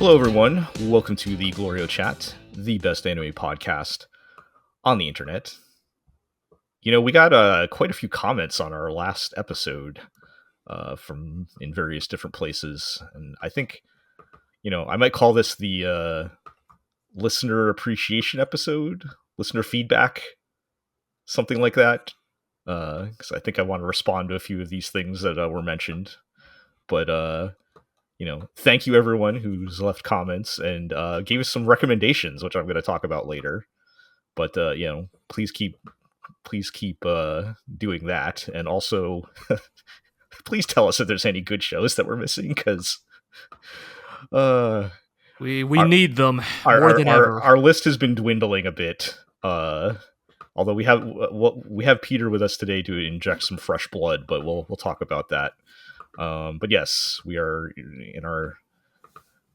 Hello, everyone. Welcome to the GLORIO Chat, the best anime podcast on the internet. You know, we got quite a few comments on our last episode from in various different places, and I think, you know, I might call this the listener appreciation episode, listener feedback, something like that, because I think I want to respond to a few of these things that were mentioned. But you know, thank you everyone who's left comments and gave us some recommendations, which I'm going to talk about later. But you know, please keep doing that, and also please tell us if there's any good shows that we're missing, because we need them more than ever. Our list has been dwindling a bit. Although we have Peter with us today to inject some fresh blood, but we'll talk about that. But yes, we are in our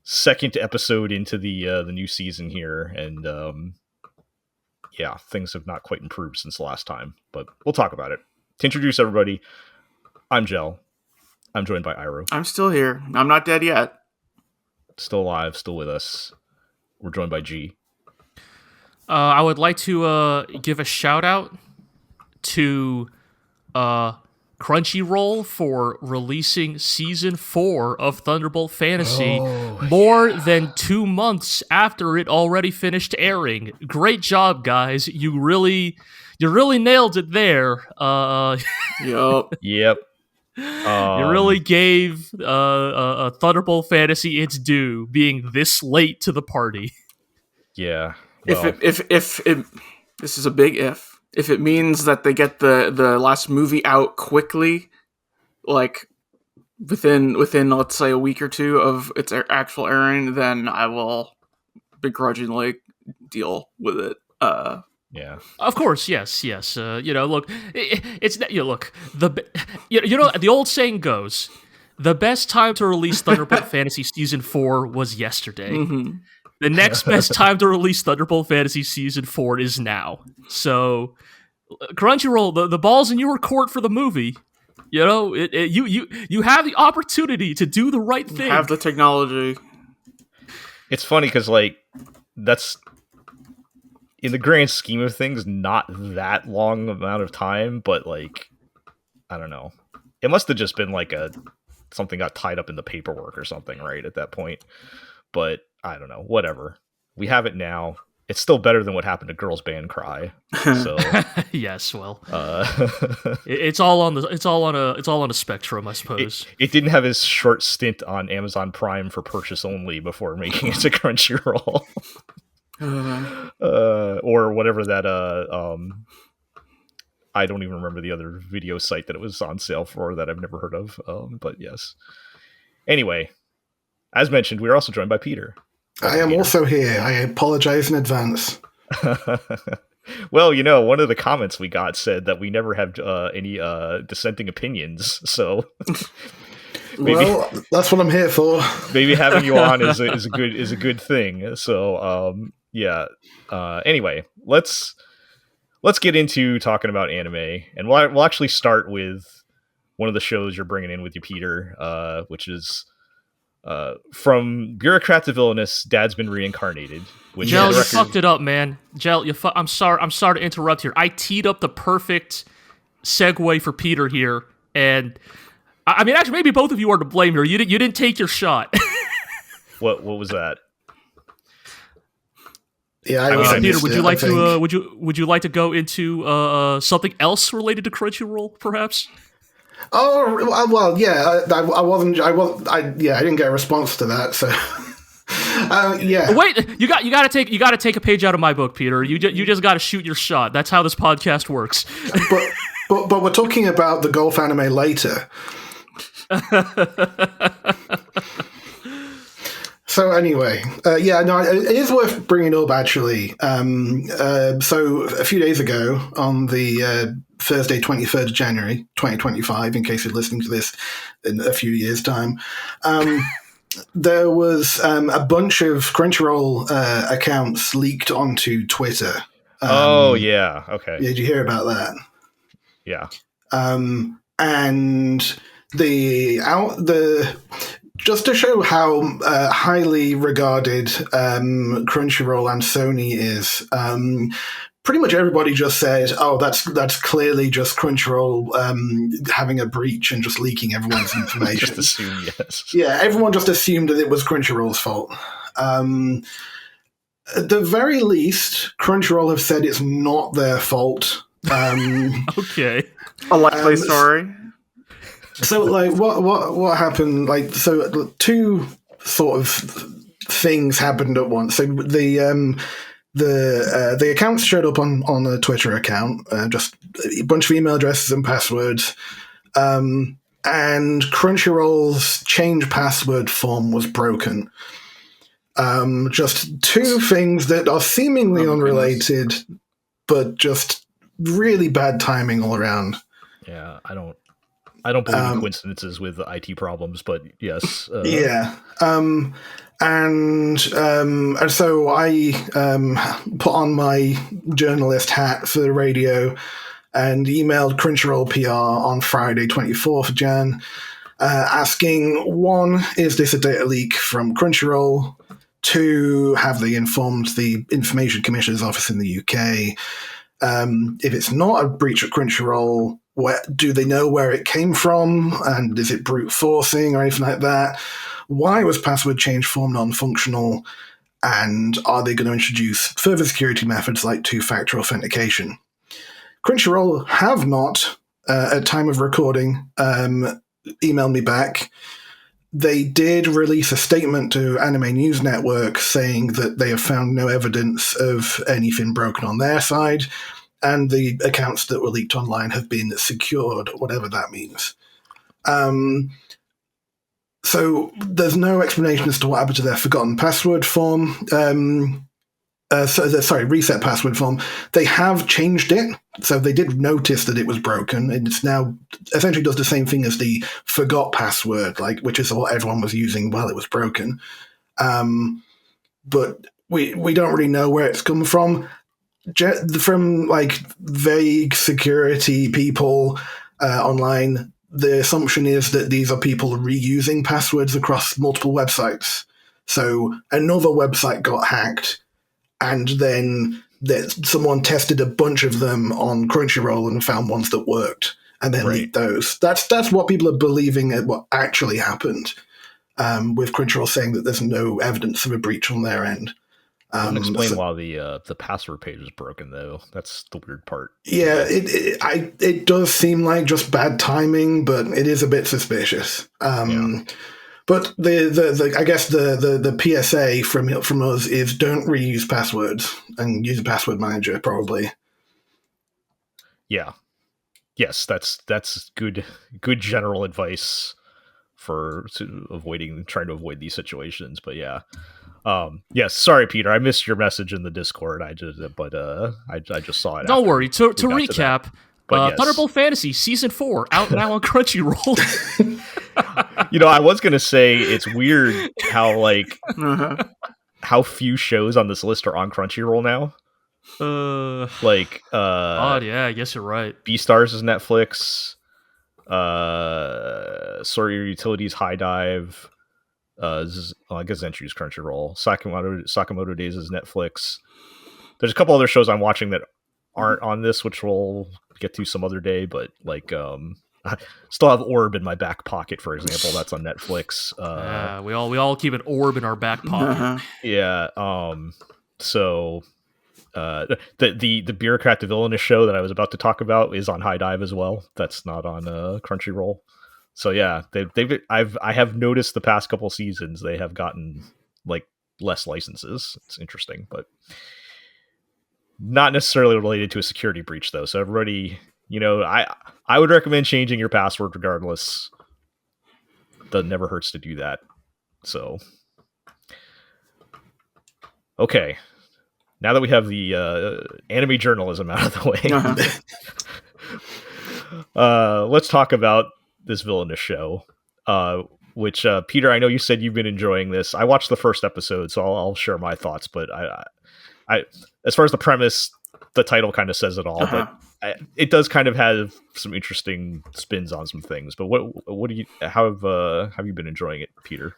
second episode into the new season here, and yeah, things have not quite improved since the last time, but we'll talk about it. To introduce everybody, I'm Jel. I'm joined by Iro. I'm still here. I'm not dead yet. Still alive, still with us. We're joined by G. I would like to give a shout out to Crunchyroll for releasing season 4 of Thunderbolt Fantasy more than 2 months after it already finished airing. Great job, guys! You really nailed it there. Yep. Yep. You really gave Thunderbolt Fantasy its due, being this late to the party. Yeah. Well, If this is a big if it means that they get the last movie out quickly, like within let's say a week or two of its actual airing, then I will begrudgingly deal with it. Yeah. Of course, yes. You know, look, it's you know, look you know the old saying goes, the best time to release Thunderbolt Fantasy Season 4 was yesterday. Mm-hmm. The next best time to release Thunderbolt Fantasy Season 4 is now. So, Crunchyroll, the ball's in your court for the movie. You know, you have the opportunity to do the right thing. Have the technology. It's funny because, like, that's, in the grand scheme of things, not that long amount of time, but, like, I don't know. It must have just been, like, something got tied up in the paperwork or something, right, at that point. But I don't know, whatever. We have it now. It's still better than what happened to Girls Band Cry. So yes, well, it's all on a spectrum, I suppose. It didn't have his short stint on Amazon Prime for purchase only before making it to Crunchyroll, or whatever that. I don't even remember the other video site that it was on sale for that I've never heard of. But yes. Anyway, as mentioned, we are also joined by Peter. I am also here. I apologize in advance. Well, you know, one of the comments we got said that we never have any dissenting opinions, so well, that's what I'm here for. Maybe having you on is a good thing. So yeah. Anyway, let's get into talking about anime, and we'll actually start with one of the shows you're bringing in with you, Peter, which is from Bureaucrat to Villainess, Dad's been reincarnated. Jel, you fucked it up, man. Jel, I'm sorry to interrupt here. I teed up the perfect segue for Peter here, and I mean, actually, maybe both of you are to blame here. You didn't take your shot. What was that? Yeah, Peter, would you like to go into something else related to Crunchyroll, perhaps? Oh well, yeah. I didn't get a response to that, so yeah. Wait, you got to take a page out of my book, Peter. You just got to shoot your shot. That's how this podcast works. but we're talking about the golf anime later. So anyway, it is worth bringing up, actually. So a few days ago, on the Thursday, 23rd of January, 2025, in case you're listening to this in a few years' time, there was a bunch of Crunchyroll accounts leaked onto Twitter. Oh, yeah. Okay. Did you hear about that? Yeah. And the just to show how highly regarded Crunchyroll and Sony is, pretty much everybody just said, "Oh, that's clearly just Crunchyroll having a breach and just leaking everyone's information." Just assume yes. Yeah, everyone just assumed that it was Crunchyroll's fault. At the very least, Crunchyroll have said it's not their fault. Okay. A likely story. So, like, what happened? Like, so two sort of things happened at once. So the accounts showed up on a Twitter account, just a bunch of email addresses and passwords, and Crunchyroll's change password form was broken. Just two things that are seemingly unrelated, but just really bad timing all around. Yeah, I don't believe in coincidences with IT problems, but yes. Yeah. And so I put on my journalist hat for the radio and emailed Crunchyroll PR on Friday, 24th of Jan, asking, one, is this a data leak from Crunchyroll? Two, have they informed the Information Commissioner's Office in the UK? If it's not a breach of Crunchyroll, do they know where it came from? And is it brute forcing or anything like that? Why was password change form non-functional? And are they going to introduce further security methods like two-factor authentication? Crunchyroll have not, at time of recording, emailed me back. They did release a statement to Anime News Network saying that they have found no evidence of anything broken on their side, and the accounts that were leaked online have been secured, whatever that means. So there's no explanation as to what happened to their forgotten password form. Reset password form. They have changed it, so they did notice that it was broken, and it's now essentially does the same thing as the forgot password, which is what everyone was using while it was broken. But we don't really know where it's come from. From like vague security people online, the assumption is that these are people reusing passwords across multiple websites. So another website got hacked, and then someone tested a bunch of them on Crunchyroll and found ones that worked, and then leaked those. That's what people are believing at what actually happened, with Crunchyroll saying that there's no evidence of a breach on their end. Explain why the password page is broken, though. That's the weird part. Yeah, it does seem like just bad timing, but it is a bit suspicious. But I guess the PSA from us is don't reuse passwords and use a password manager probably. Yeah. Yes, that's good general advice for trying to avoid these situations. But yeah. Yes, sorry, Peter. I missed your message in the Discord. I just saw it. Don't worry. To recap, yes. Thunderbolt Fantasy Season 4 out now on Crunchyroll. I was gonna say it's weird how how few shows on this list are on Crunchyroll now. Odd, yeah, I guess you're right. Beastars is Netflix. Sorairo Utility's High Dive. I guess Zenshu's Crunchyroll. Sakamoto Days is Netflix. There's a couple other shows I'm watching that aren't on this, which we'll get to some other day. But I still have Orb in my back pocket, for example. That's on Netflix. We all keep an Orb in our back pocket. Yeah. So the Bureaucrat, the Villainess show that I was about to talk about is on High Dive as well. That's not on Crunchyroll. So yeah, I have noticed the past couple seasons they have gotten less licenses. It's interesting, but not necessarily related to a security breach though. So everybody, I would recommend changing your password regardless. That never hurts to do that. So okay, now that we have the anime journalism out of the way, let's talk about this Villainous show, which Peter, I know you said you've been enjoying this. I watched the first episode, so I'll share my thoughts. But I as far as the premise, the title kind of says it all. But it does kind of have some interesting spins on some things. But what do you how have you been enjoying it, Peter?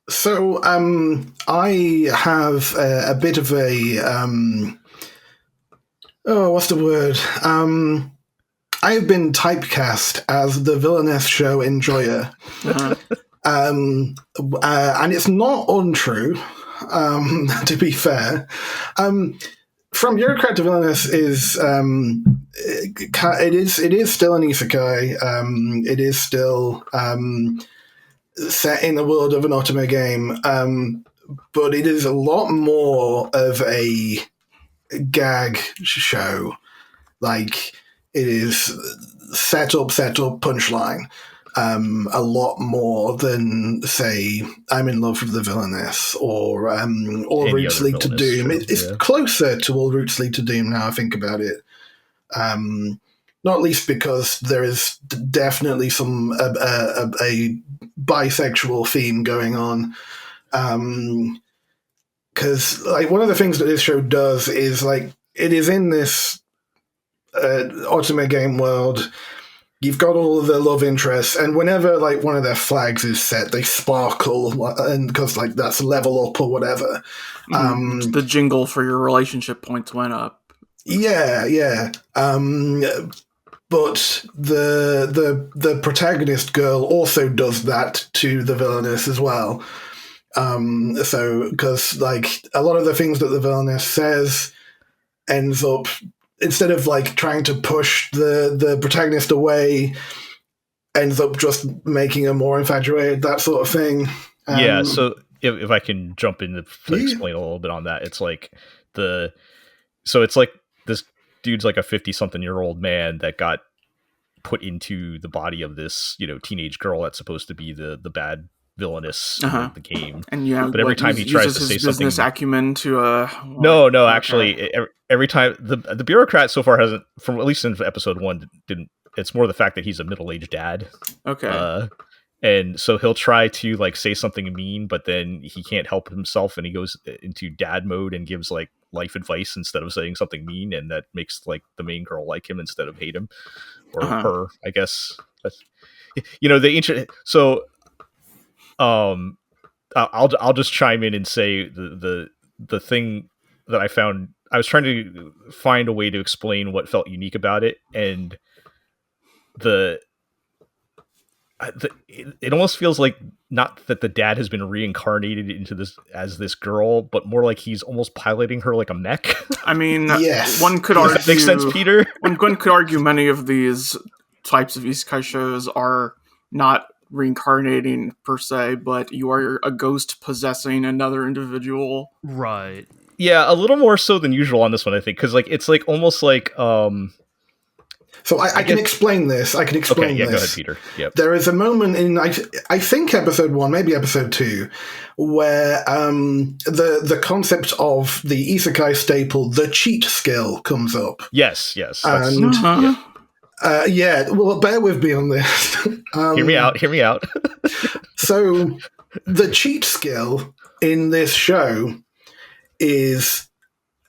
So I have a bit of a what's the word? I have been typecast as the Villainess show enjoyer. Uh-huh. And it's not untrue, to be fair. From Bureaucrat to Villainous is it is still an isekai. It is still set in the world of an otome game, but it is a lot more of a gag show. Like, it is set up, punchline. A lot more than, say, I'm in love with the Villainess or All Roots Lead to Doom. It's closer to All Roots Lead to Doom now I think about it. Not least because there is definitely some a bisexual theme going on. Because like one of the things that this show does is like it is in this otome game world. You've got all of their love interests, and whenever like one of their flags is set, they sparkle, and because like that's level up or whatever. The jingle for your relationship points went up. Yeah. But the protagonist girl also does that to the Villainess as well. So because like a lot of the things that the Villainess says ends up, instead of like trying to push the protagonist away, ends up just making her more infatuated, that sort of thing. Yeah, so if I can jump in to explain a little bit on that, it's like it's like this dude's like a 50-something-year-old man that got put into the body of this, teenage girl that's supposed to be the bad Villainess of the game. And yeah, but every time he tries to say something, business acumen to no, actually, every time the Bureaucrat so far hasn't, from at least in episode 1, didn't. It's more the fact that he's a middle-aged dad. Okay. And so he'll try to like say something mean, but then he can't help himself, and he goes into dad mode and gives like life advice instead of saying something mean, and that makes like the main girl like him instead of hate him, or her, I guess. That's, the ancient. So, I'll just chime in and say the thing that I found. I was trying to find a way to explain what felt unique about it, and it almost feels like not that the dad has been reincarnated into this girl, but more like he's almost piloting her like a mech. I mean, yes. One could argue. Does that make sense, Peter? One could argue many of these types of isekai shows are not reincarnating per se, but you are a ghost possessing another individual. Right. Yeah, a little more so than usual on this one, I think, because like it's like almost like. So I can explain this. I can explain this. Go ahead, Peter. Yep. There is a moment in, I think, episode 1, maybe episode 2, where the concept of the isekai staple, the cheat skill, comes up. Yes. And well, bear with me on this. Hear me out. So the cheat skill in this show is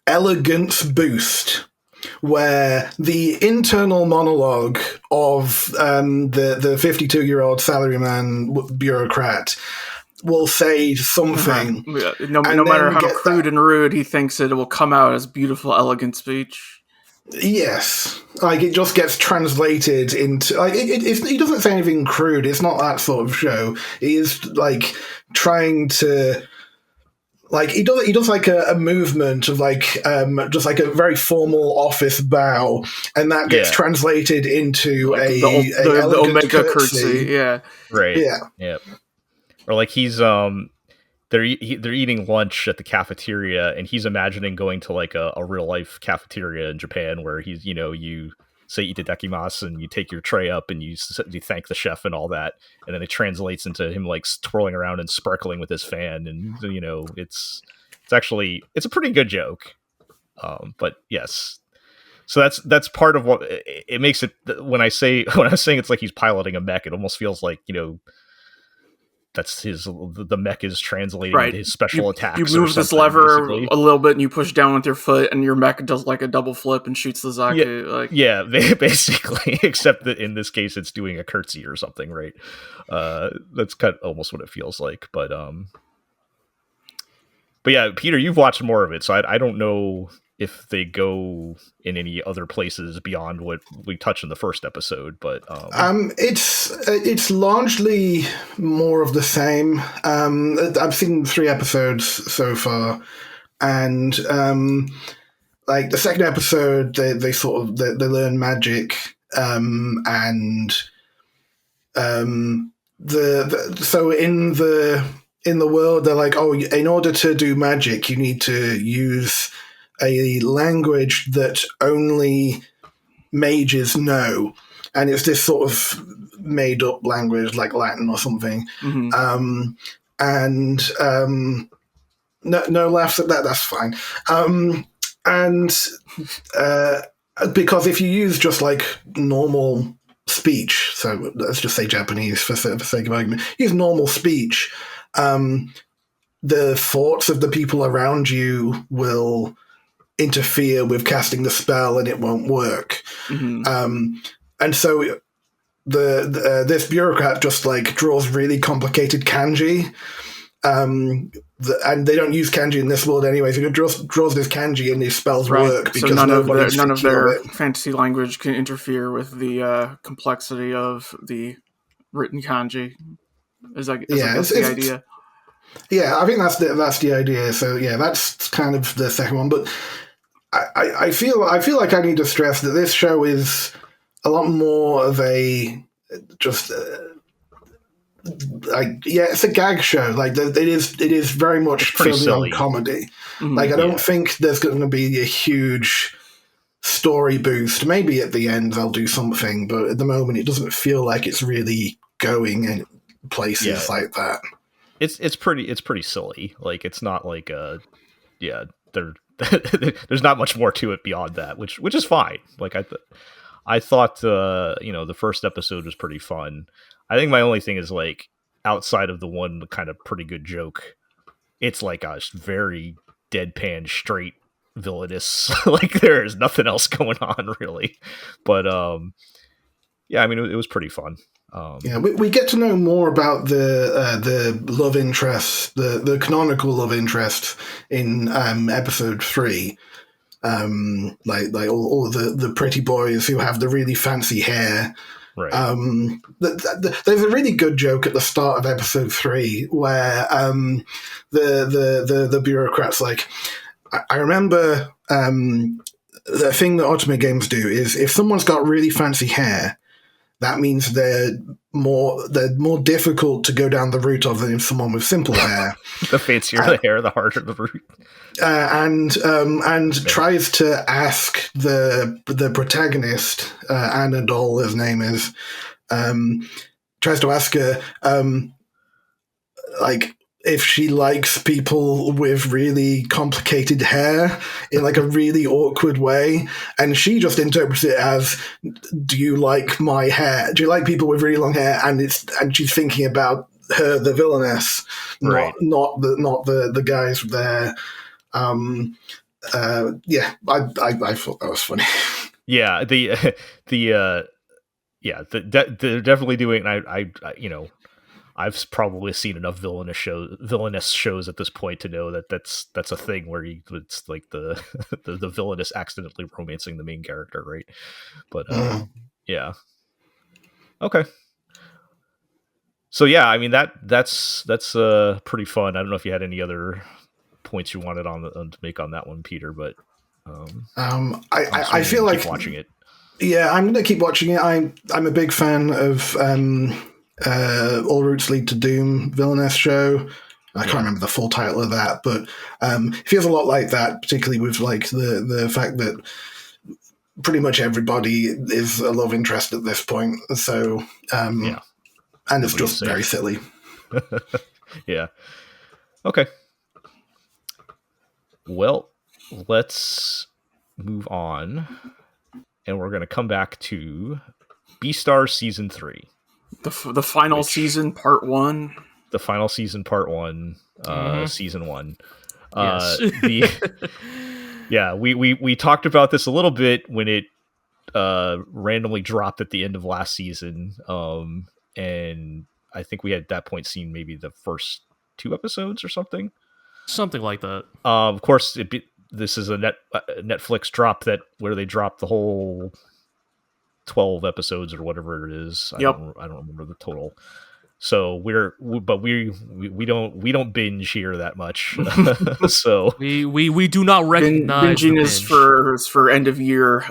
Elegance Boost, where the internal monologue of the 52-year-old salaryman Bureaucrat will say something. No matter how crude and rude he thinks it will come out as beautiful, elegant speech. Yes. Like, it just gets translated into... Like, he doesn't say anything crude. It's not that sort of show. He is, like, trying to... Like, he does like a movement of like just like a very formal office bow, and that gets translated into like the Omega curtsy. Yeah. Right. Yeah. Or like he's they're eating lunch at the cafeteria, and he's imagining going to like a real life cafeteria in Japan where he's you say itadakimasu and you take your tray up and you thank the chef and all that, and then it translates into him like twirling around and sparkling with his fan, and it's a pretty good joke. But yes, so that's part of what it makes it. When I was saying it's like he's piloting a mech, it almost feels like that's his, the mech is translating Right. into his special attacks. You move or this something, lever basically. a little bit, and you push down with your foot, and your mech does like a double flip and shoots the Zaku. Yeah, basically, except that in this case, it's doing a curtsy or something, right? That's kind of almost what it feels like. But yeah, Peter, you've watched more of it, so I don't know if they go in any other places beyond what we touched in the first episode. But it's largely more of the same. I've seen 3 episodes so far, and like the second episode, they sort of they learn magic, and so in the world, they're like, oh, in order to do magic, you need to use a language that only mages know, and it's this sort of made up language like Latin or something. Mm-hmm. No laughs at that. That's fine. Because if you use just like normal speech, so let's just say Japanese for sake of argument, use normal speech, the thoughts of the people around you will interfere with casting the spell, and it won't work. Mm-hmm. And so this bureaucrat just like draws really complicated kanji, and they don't use kanji in this world anyway. So he draws this kanji, and these spells work because so none of their it. fantasy language can interfere with the complexity of the written kanji. Is that the idea? Yeah, I think that's the idea. So yeah, that's kind of the second one. But I feel like I need to stress that this show is a lot more of a just it's a gag show. Like it is very much filmed on comedy. Mm-hmm. Like I don't think there's going to be a huge story boost. Maybe at the end they'll do something, but at the moment it doesn't feel like it's really going in places like that. It's pretty silly. Like it's not like there's not much more to it beyond that, which is fine. Like I thought the first episode was pretty fun. I think my only thing is like outside of the one kind of pretty good joke, it's like a very deadpan straight villainous. Like there is nothing else going on really. But yeah, I mean it was pretty fun. We get to know more about the love interest, the canonical love interest in episode 3. Like all the pretty boys who have the really fancy hair. Right. There's a really good joke at the start of episode 3 where the bureaucrat's like, I remember the thing that Ultimate Games do is if someone's got really fancy hair, that means they're more difficult to go down the route of than someone with simple hair. The fancier the hair, the harder the route. And tries to ask the protagonist, Anadol, his name is, tries to ask her, like, if she likes people with really complicated hair in like a really awkward way, and she just interprets it as, do you like my hair? Do you like people with really long hair? And she's thinking about her, the villainess, right. not the guys there. I thought that was funny. Yeah, they're definitely doing. I I've probably seen enough villainous shows at this point to know that that's a thing where it's like the villainous accidentally romancing the main character, right? But yeah, okay. So yeah, I mean that's pretty fun. I don't know if you had any other points you wanted to make on that one, Peter, but I feel like watching it. Yeah, I'm going to keep watching it. I'm a big fan of All Routes Lead to Doom, Villainess show. I can't remember the full title of that, but it feels a lot like that, particularly with like the fact that pretty much everybody is a love interest at this point. So and it's just very silly. Yeah. Okay. Well, let's move on, and we're going to come back to Beastars Season 3. The final season, part 1. the final season, part 1, season 1. Yes. We talked about this a little bit when it randomly dropped at the end of last season, and I think we had at that point seen maybe the first 2 episodes or something like that. Of course, this is a Netflix drop where they dropped the whole 12 episodes or whatever it is. I don't remember the total. So we don't binge here that much. So we do not recognize binging is for end of year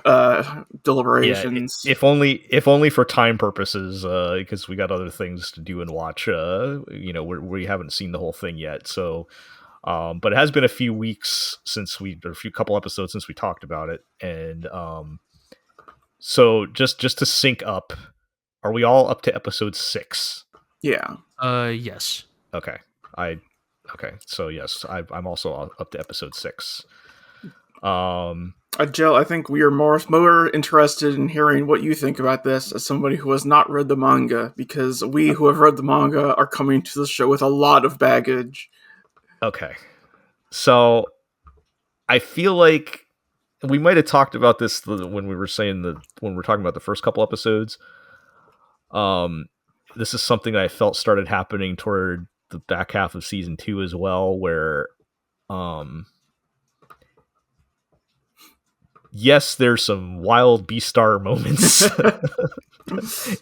deliberations. Yeah, if only for time purposes, because we got other things to do and watch. We haven't seen the whole thing yet. So, but it has been a few weeks a couple episodes since we talked about it, and so just to sync up, are we all up to episode 6? Yeah. Yes. Okay. So yes, I'm also up to episode 6. Jill, I think we are more interested in hearing what you think about this as somebody who has not read the manga, because we who have read the manga are coming to the show with a lot of baggage. Okay. So I feel like we might have talked about this when we were talking about the first couple episodes. This is something that I felt started happening toward the back half of season 2 as well, where, yes, there's some wild Beastar moments,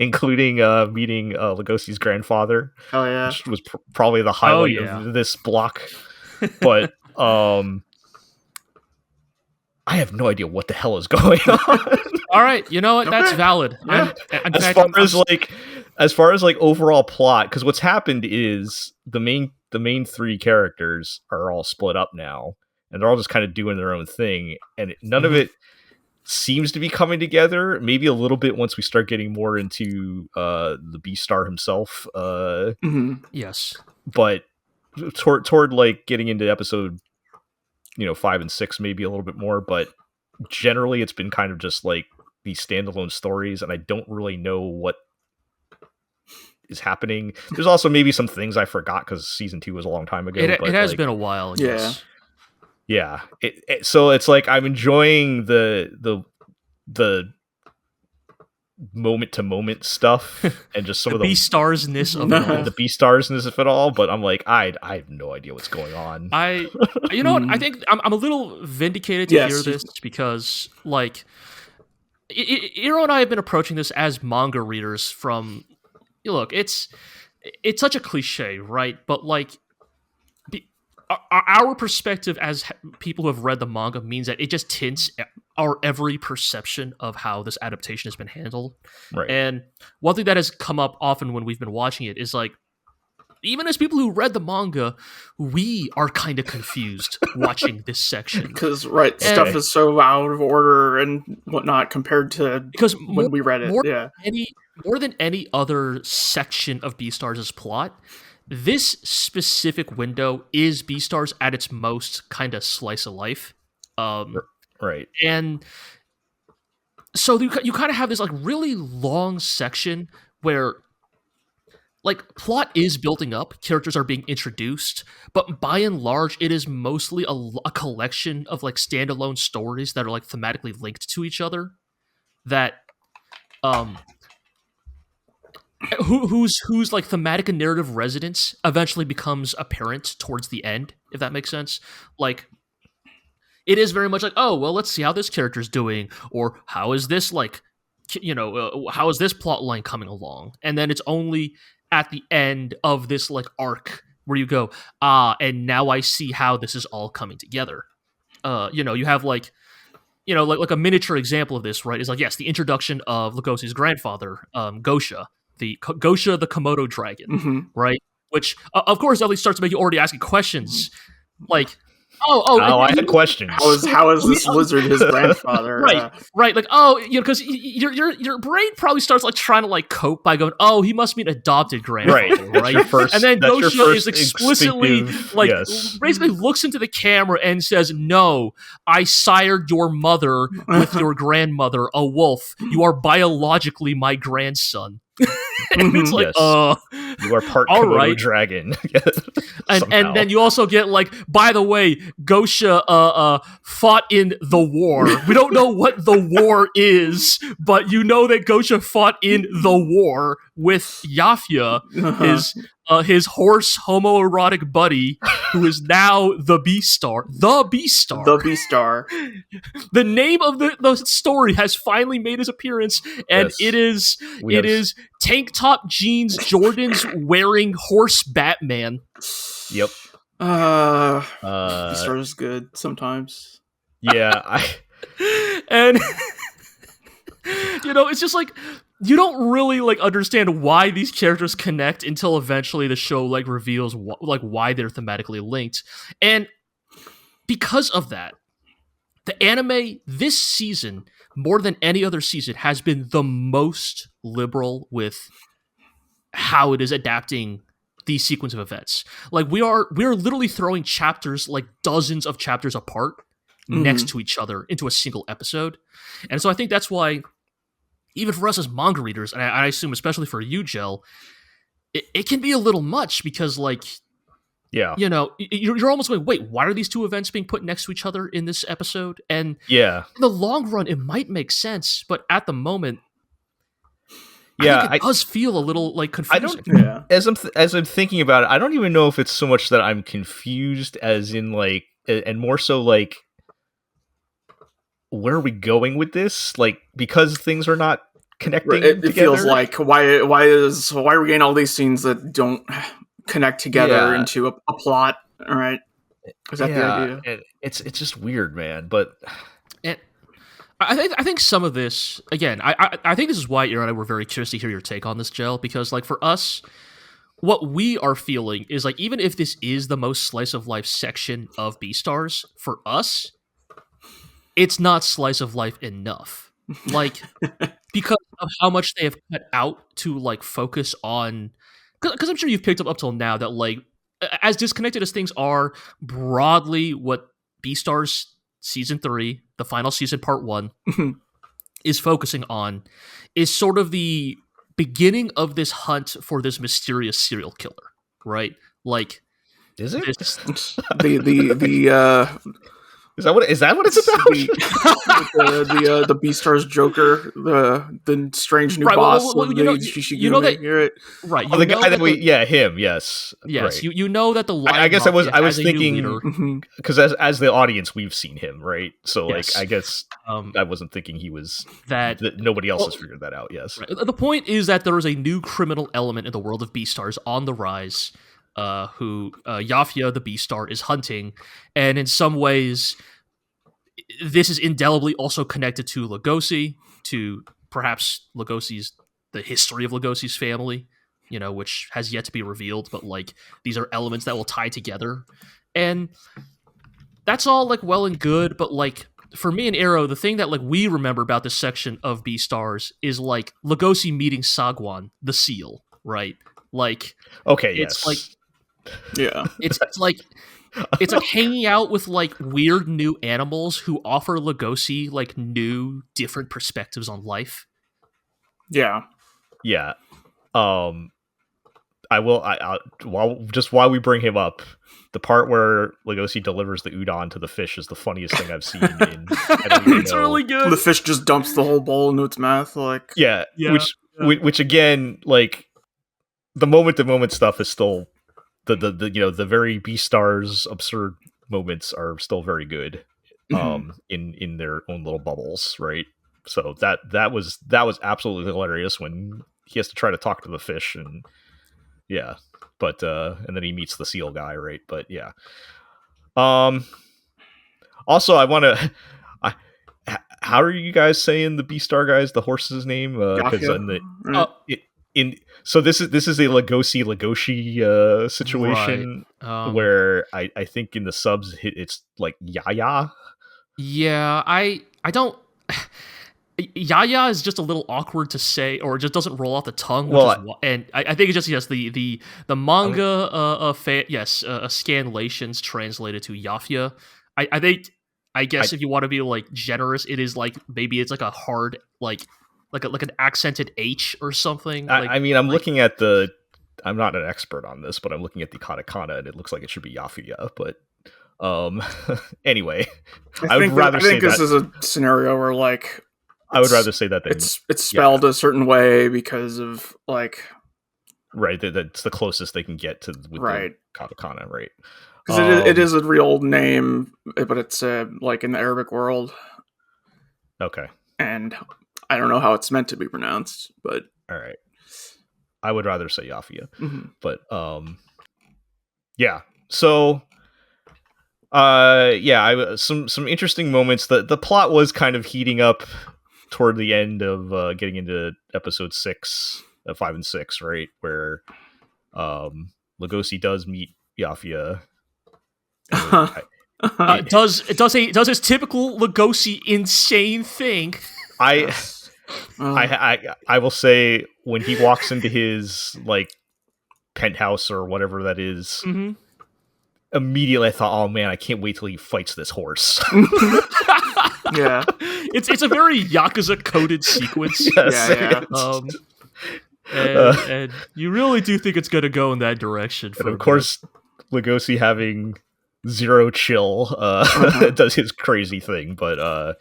including meeting Lugosi's grandfather. Oh yeah, which was probably the highlight of this block. But I have no idea what the hell is going on. All right, you know what? That's valid. As far as overall plot, because what's happened is the main 3 characters are all split up now, and they're all just kind of doing their own thing, and none of it seems to be coming together. Maybe a little bit once we start getting more into the Beastar himself. Yes, but toward getting into episode 5 and 6, maybe a little bit more, but generally it's been kind of just these standalone stories, and I don't really know what is happening. There's also maybe some things I forgot because season 2 was a long time ago. It has been a while. Yes. Yeah. So it's I'm enjoying the moment to moment stuff and just some of the Beastarsness of it all. The Beastarsness of it all, but I'm I have no idea what's going on. You know what? I think I'm a little vindicated to hear this, because Iro and I have been approaching this as manga readers from. Look, it's such a cliche, right? But our perspective as people who have read the manga means that it just tints our every perception of how this adaptation has been handled. Right. And one thing that has come up often when we've been watching it is even as people who read the manga, we are kind of confused watching this section. Because, stuff is so out of order and whatnot compared to when we read it. More than any other section of Beastars' plot, this specific window is Beastars at its most kind of slice of life. Right. And so you kind of have this really long section where plot is building up, characters are being introduced, but by and large, it is mostly a collection of standalone stories that are thematically linked to each other. That, whose thematic and narrative resonance eventually becomes apparent towards the end, if that makes sense. It is very much oh well, let's see how this character's doing, or how is this how is this plot line coming along, and then it's only at the end of this arc where you go, and now I see how this is all coming together. You have a miniature example of this, right? Is yes, the introduction of Lugosi's grandfather, Gosha, the Komodo dragon, right? Which of course at least starts to make you already asking questions, I had questions. How is this lizard his grandfather? Right. Because your brain probably starts trying to cope by going, he must mean adopted grandfather, right? And then Gosha is explicitly basically looks into the camera and says, "No, I sired your mother with your grandmother, a wolf. You are biologically my grandson." And it's like, Yes. You are part all Komodo right. dragon. And then you also get like, by the way, Gosha fought in the war. We don't know what the war is, but you know that Gosha fought in the war with Yafia, his horse homoerotic buddy, who is now the Beastar. The Beastar. The Beastar. The name of the story has finally made its appearance, and Yes. it is tank top jeans, Jordans wearing horse Batman. Yep. Beastar is good sometimes. Yeah. And it's just like, you don't really like understand why these characters connect until eventually the show like reveals why they're thematically linked. And because of that, the anime this season, more than any other season, has been the most liberal with how it is adapting these sequence of events. Like we are literally throwing chapters, like dozens of chapters apart, next to each other into a single episode. And so I think that's why, even for us as manga readers, and I assume especially for you, Jel, it can be a little much because, like, Yeah. You're almost going, wait, why are these two events being put next to each other in this episode? And Yeah. in the long run, it might make sense, but at the moment, Yeah, I think it does feel a little like confusing. Yeah. As I'm thinking about it, I don't even know if it's so much that I'm confused, as in like, and more so like, where are we going with this? Like, because things are not connecting. It feels like why are we getting all these scenes that don't connect together into a plot? All right, is that the idea? It's just weird, man. But I think some of this, again, I think this is why Aaron and I were very curious to hear your take on this, Jel, because like for us, what we are feeling is like, even if this is the most slice of life section of Beastars, for us, it's not slice of life enough. Like, because of how much they have cut out to like focus on, because I'm sure you've picked up till now that like, as disconnected as things are, broadly what Beastars Season 3, the final season, Part 1, is focusing on is sort of the beginning of this hunt for this mysterious serial killer, right? Like, is it the Is that what it's about? The Beastars Joker, the strange new boss. Right. Oh, the guy that him. Yes. Yes. Right. You know that the I guess I was thinking because as the audience we've seen him, right? So like yes. I guess I wasn't thinking he was that nobody else has figured that out. Yes. Right. The point is that there is a new criminal element in the world of Beastars on the rise, who Yafia the Beastar is hunting, and in some ways, this is indelibly also connected to Lugosi, to perhaps the history of Lugosi's family, which has yet to be revealed, but like these are elements that will tie together, and that's all like well and good, but like for me and Arrow, the thing that like we remember about this section of Beastars is like Lugosi meeting Sagwan, the seal, right? Like, okay, it's yes. like, yeah, it's like hanging out with like weird new animals who offer Lugosi like new, different perspectives on life. Yeah. While we bring him up, the part where Lugosi delivers the udon to the fish is the funniest thing I've seen. It's really good. The fish just dumps the whole bowl into its mouth. Like, which again, like the moment-to-moment stuff is still the very Beastars absurd moments are still very good, in their own little bubbles, right? So that was absolutely hilarious when he has to try to talk to the fish, and but and then he meets the seal guy, right? But yeah. Also, I want to. How are you guys saying the Beastar guys, the horse's name? Because so this is a Lugosi situation, right. Where I think in the subs it's like Yaya. Yeah, I don't. Yaya is just a little awkward to say, or it just doesn't roll off the tongue. And I think it's just the manga scanlations translated to Yafia. I guess if you want to be like generous, it is like maybe it's like a hard like like an accented H or something. I mean, I'm looking at the. I'm not an expert on this, but I'm looking at the katakana, and it looks like it should be Yafuya. But anyway, I would rather say I think this is a scenario where like I would rather say that it's spelled a certain way because of like right. That's the closest they can get to with right the katakana, right? Because it is a real name, but it's like in the Arabic world. Okay. And I don't know how it's meant to be pronounced, but all right. I would rather say Yafia, but yeah. So, some interesting moments. The plot was kind of heating up toward the end of getting into episode 6, 5 and 6, right, where Lugosi does meet Yafia. It does his typical Lugosi insane thing. I will say when he walks into his like penthouse or whatever that is, immediately I thought, oh man, I can't wait till he fights this horse. Yeah, it's a very Yakuza coded sequence. Yes, and you really do think it's going to go in that direction. And of course, Lugosi having zero chill does his crazy thing, but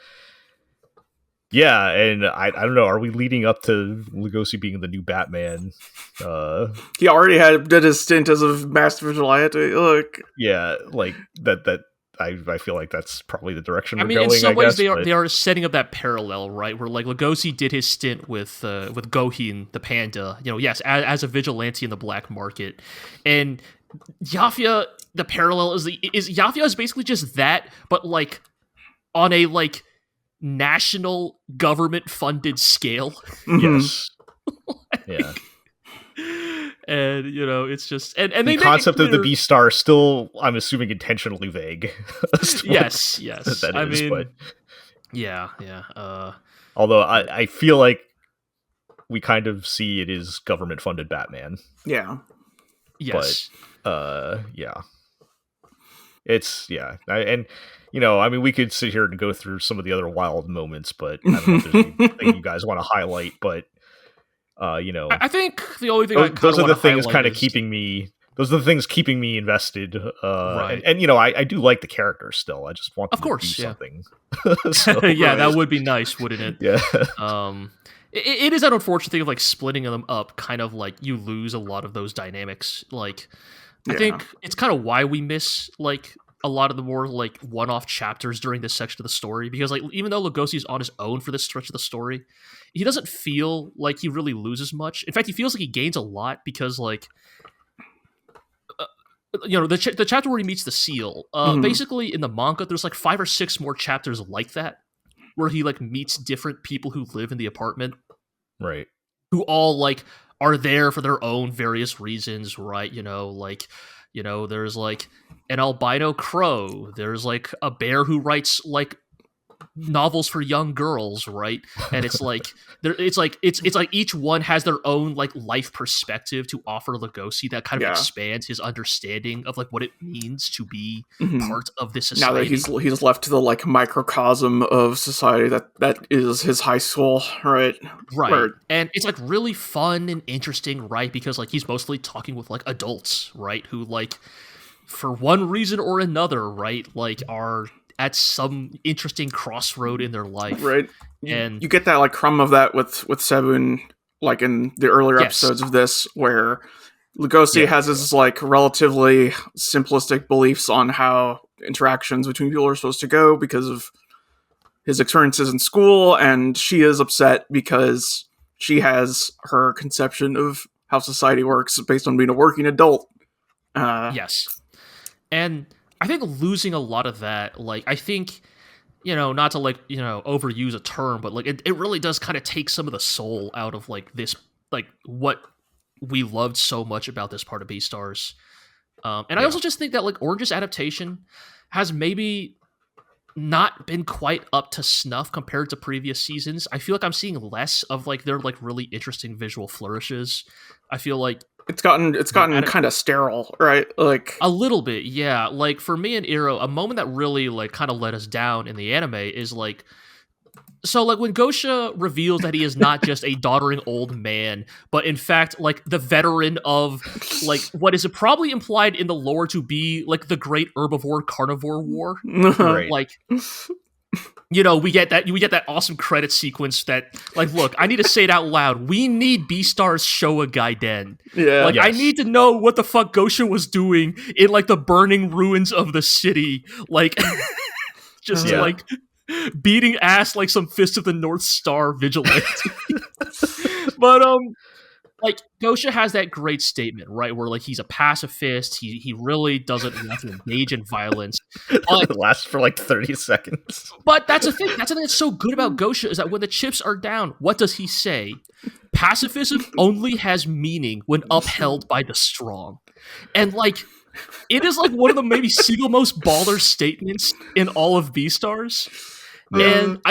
yeah, and I don't know. Are we leading up to Lugosi being the new Batman? He already did his stint as a master vigilante. Look, yeah, like that. I feel like that's probably the direction we're going. In some ways, guess, they are setting up that parallel, right? Where like Lugosi did his stint with Gohin the panda, yes, as a vigilante in the black market, and Yafia. The parallel is Yafia is basically just that, but like on a like national government funded scale. Yes. Yeah. And it's just and the concept of the Beastars still, I'm assuming, intentionally vague. Yes. That is, but yeah. Although I feel like we kind of see it is government funded Batman. Yeah. Yes. But yeah. It's I mean, we could sit here and go through some of the other wild moments, but I don't know if there's anything you guys want to highlight. But I think the only thing those are the things kind of keeping me. Those are the things keeping me invested. Right. And I do like the characters still. I just want them to do something. Yeah, that would be nice, wouldn't it? Yeah. It is an unfortunate thing of like splitting them up. Kind of like you lose a lot of those dynamics. Like. I think it's kind of why we miss like a lot of the more like one-off chapters during this section of the story, because like even though Lugosi is on his own for this stretch of the story, he doesn't feel like he really loses much. In fact, he feels like he gains a lot because like the chapter where he meets the seal. Basically in the manga, there's like 5 or 6 more chapters like that where he like meets different people who live in the apartment, right? Who all like. Are there for their own various reasons, right? There's like an albino crow. There's like a bear who writes like novels for young girls, right? And it's like it's like each one has their own like life perspective to offer Lugosi that kind of expands his understanding of like what it means to be part of this society. Now that he's left to the like microcosm of society that is his high school, right? Right. And it's like really fun and interesting, right? Because like he's mostly talking with like adults, right? Who like for one reason or another, right? Like are at some interesting crossroad in their life. Right. And you get that like crumb of that with Sebun, like in the earlier episodes of this, where Lugosi has his like relatively simplistic beliefs on how interactions between people are supposed to go because of his experiences in school, and she is upset because she has her conception of how society works based on being a working adult. Yes. And I think losing a lot of that, like, I think, not to, like, overuse a term, but, like, it really does kind of take some of the soul out of, like, this, like, what we loved so much about this part of Beastars. And I also just think that, like, Orange's adaptation has maybe not been quite up to snuff compared to previous seasons. I feel like I'm seeing less of, like, their, like, really interesting visual flourishes. I feel like It's gotten kind of sterile, right? Like a little bit, yeah. Like for me and Iro, a moment that really like kind of let us down in the anime is like So, like, when Gosha reveals that he is not just a doddering old man, but in fact, like, the veteran of, like, what is probably implied in the lore to be, like, the great herbivore-carnivore war. Right. Like, you know, we get that awesome credit sequence that, like, look, I need to say it out loud. We need Beastars Showa Gaiden. Yeah. Like, I Yes. need to know what the fuck Gosha was doing in, like, the burning ruins of the city. Like, just, Yeah. like, beating ass like some Fist of the North Star vigilante. But, like, Gosha has that great statement, right, where, like, he's a pacifist, he really doesn't want to engage in violence. It lasts for like 30 seconds. But that's the thing. That's something that's so good about Gosha is that when the chips are down, what does he say? Pacifism only has meaning when upheld by the strong. And, like, it is, like, one of the maybe single most baller statements in all of Beastars. And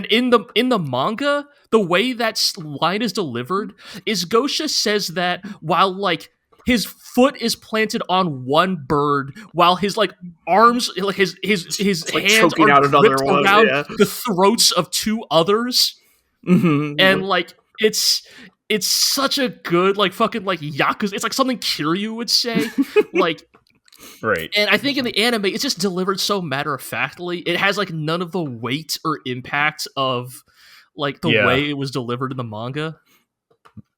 in the manga, the way that line is delivered is Gosha says that while, like, his foot is planted on one bird, while his, like, arms, like, his like hands choking are out another gripped one, around yeah. the throats of two others. Mm-hmm. And, like, it's such a good, like, fucking, like, Yakuza. It's like something Kiryu would say. Like, Right. and I think in the anime, it's just delivered so matter-of-factly. It has, like, none of the weight or impact of, like, the way it was delivered in the manga.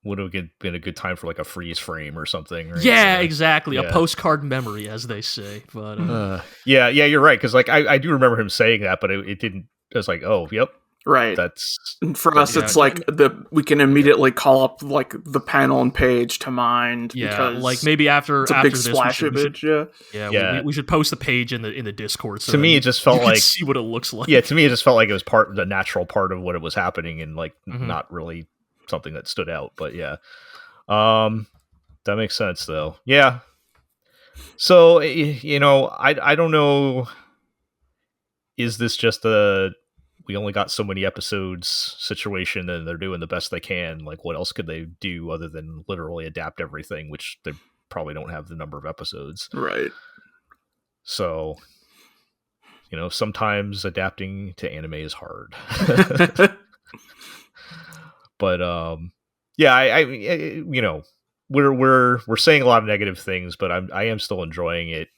Would have been a good time for like a freeze frame or something. Right? Yeah, exactly. yeah. A postcard memory, as they say. But yeah, you're right. Because like I do remember him saying that, but it didn't. It was like, oh, yep, Right. that's And for us, it's like we can immediately call up like the panel and page to mind. Yeah, because like maybe after it's a after big this, splash image. Yeah. we should post the page in the Discord. So to me, it just felt you can like see what it looks like. Yeah, to me, it just felt like it was the natural part of what it was happening, and like Mhm. not really something that stood out. But yeah, that makes sense though. Yeah. So you know, I don't know. Is this just we only got so many episodes situation and they're doing the best they can? Like, what else could they do other than literally adapt everything, which they probably don't have the number of episodes. Right. So, you know, sometimes adapting to anime is hard. But yeah, I you know, we're saying a lot of negative things, but I am still enjoying it.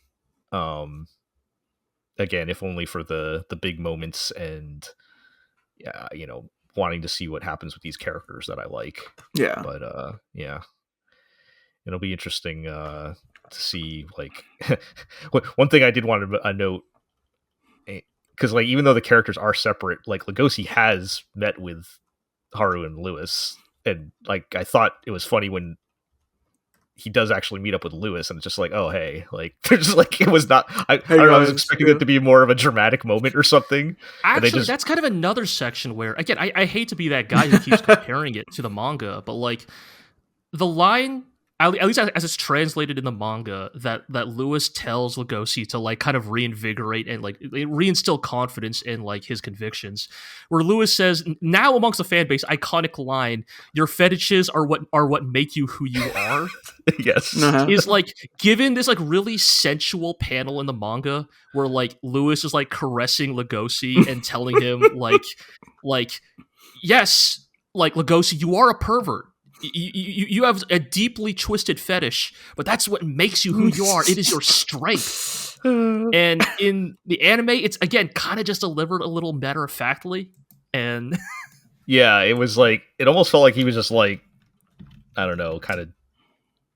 Again, if only for the big moments and yeah, you know, wanting to see what happens with these characters that I like. Yeah. But yeah, it'll be interesting to see. Like, one thing I did want to note, because like even though the characters are separate, like Lugosi has met with Haru and Lewis, and like I thought it was funny when he does actually meet up with Lewis, and it's just like, oh hey, like they're just like, it was not. I don't know, I was expecting it to be more of a dramatic moment or something. Actually, that's kind of another section where, again, I hate to be that guy who keeps comparing it to the manga, but like the line, at least as it's translated in the manga, that Lewis tells Lugosi to like kind of reinvigorate and like reinstill confidence in like his convictions, where Lewis says, now amongst the fan base, iconic line, "Your fetishes are what make you who you are." Yes. Is like given this like really sensual panel in the manga where like Lewis is like caressing Lugosi and telling him like yes, like Lugosi, you are a pervert. You have a deeply twisted fetish, but that's what makes you who you are. It is your strength. And in the anime, it's again kind of just delivered a little matter-of-factly. And yeah, it was like, it almost felt like he was just like, I don't know, kind of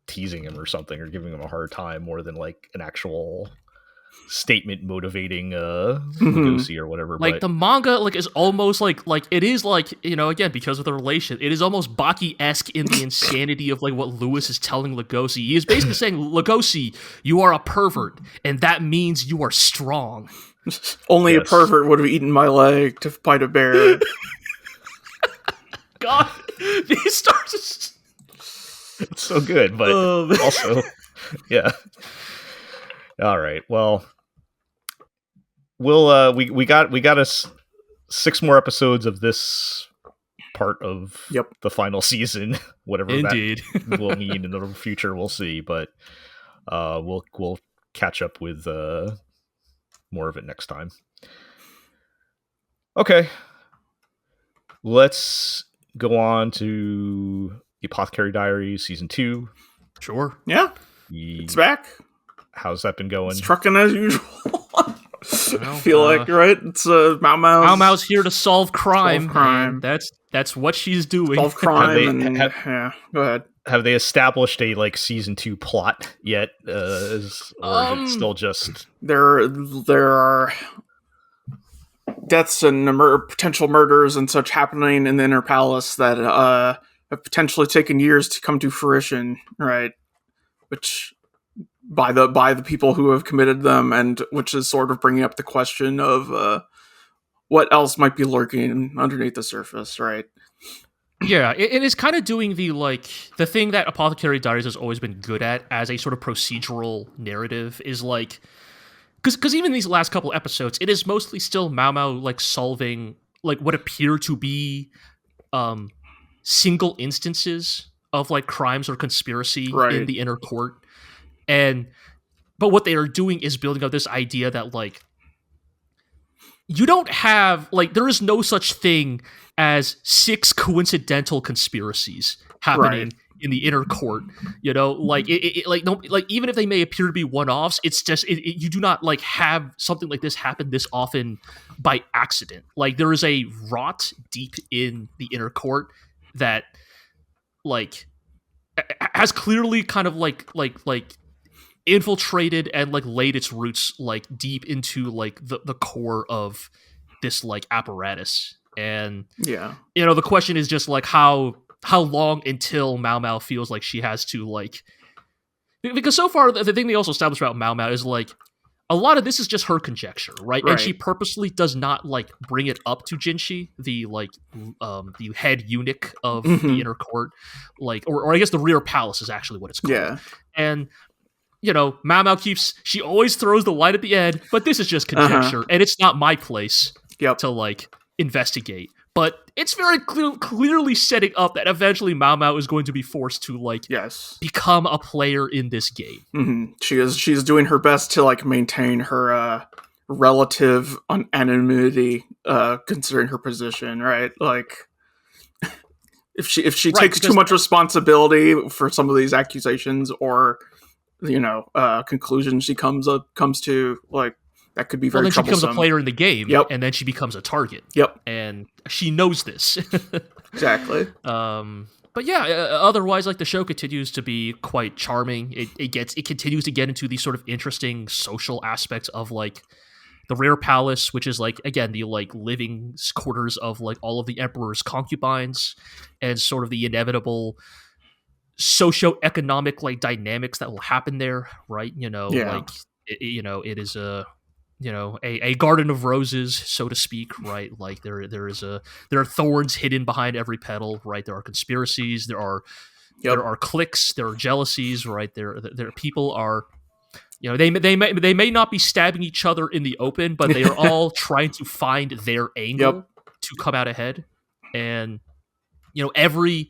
teasing him or something, or giving him a hard time more than like an actual statement motivating Lugosi or whatever. Like, but the manga like is almost like it is like, you know, again, because of the relation, it is almost Baki-esque in the insanity of like what Lewis is telling Lugosi. He is basically saying, Lugosi, you are a pervert, and that means you are strong. Only a pervert would have eaten my leg to fight a bear. God, these stars. It's so good, but also, yeah. All right. Well, we'll we got us 6 more episodes of this part of the final season. Whatever Indeed. that will mean in the future, we'll see. But we'll catch up with more of it next time. Okay. let's go on to the Apothecary Diaries season 2. Sure. Yeah, it's back. How's that been going? It's trucking as usual. Well, I feel like, right? It's Mao Mao's. Mao Mao's here to solve crime. Solve crime. And that's what she's doing. Solve crime. Yeah, go ahead. Have they established a season 2 plot yet? Or is it still just there are deaths and potential murders and such happening in the Inner Palace that have potentially taken years to come to fruition, right? Which by the people who have committed them, and which is sort of bringing up the question of what else might be lurking underneath the surface, right? Yeah, it is kind of doing the thing that Apothecary Diaries has always been good at as a sort of procedural narrative is because even these last couple episodes, it is mostly still Mao Mao solving what appear to be single instances of crimes or conspiracy in the inner court, but what they are doing is building up this idea that you don't have there is no such thing as 6 coincidental conspiracies happening in the inner court. You know, even if they may appear to be one-offs, it's just you do not have something like this happen this often by accident. There is a rot deep in the inner court that has clearly kind of infiltrated and laid its roots deep into the core of this apparatus. And the question is just how long until Mao Mao feels like she has to because so far the thing they also established about Mao Mao is a lot of this is just her conjecture, right? And she purposely does not bring it up to Jinshi, the head eunuch of the inner court, or I guess the rear palace is actually what it's called. Yeah. And Mao Mao she always throws the light at the end, but this is just conjecture, and it's not my place to investigate. But it's very clearly setting up that eventually Mao Mao is going to be forced to become a player in this game. Mm-hmm. She's doing her best to maintain her relative anonymity, considering her position, right? If she takes too much responsibility for some of these accusations or conclusions she comes to, that could be very troublesome. Then she becomes a player in the game, and then she becomes a target. And she knows this. Exactly. But yeah, otherwise, the show continues to be quite charming. It continues to get into these sort of interesting social aspects of the Rare Palace, which is again the living quarters of all of the Emperor's concubines, and sort of the inevitable socioeconomic dynamics that will happen there, right? It is a garden of roses, so to speak, right? There are thorns hidden behind every petal, right? There are conspiracies, there are cliques, there are jealousies, right? There people are, they may not be stabbing each other in the open, but they are all trying to find their angle to come out ahead. And every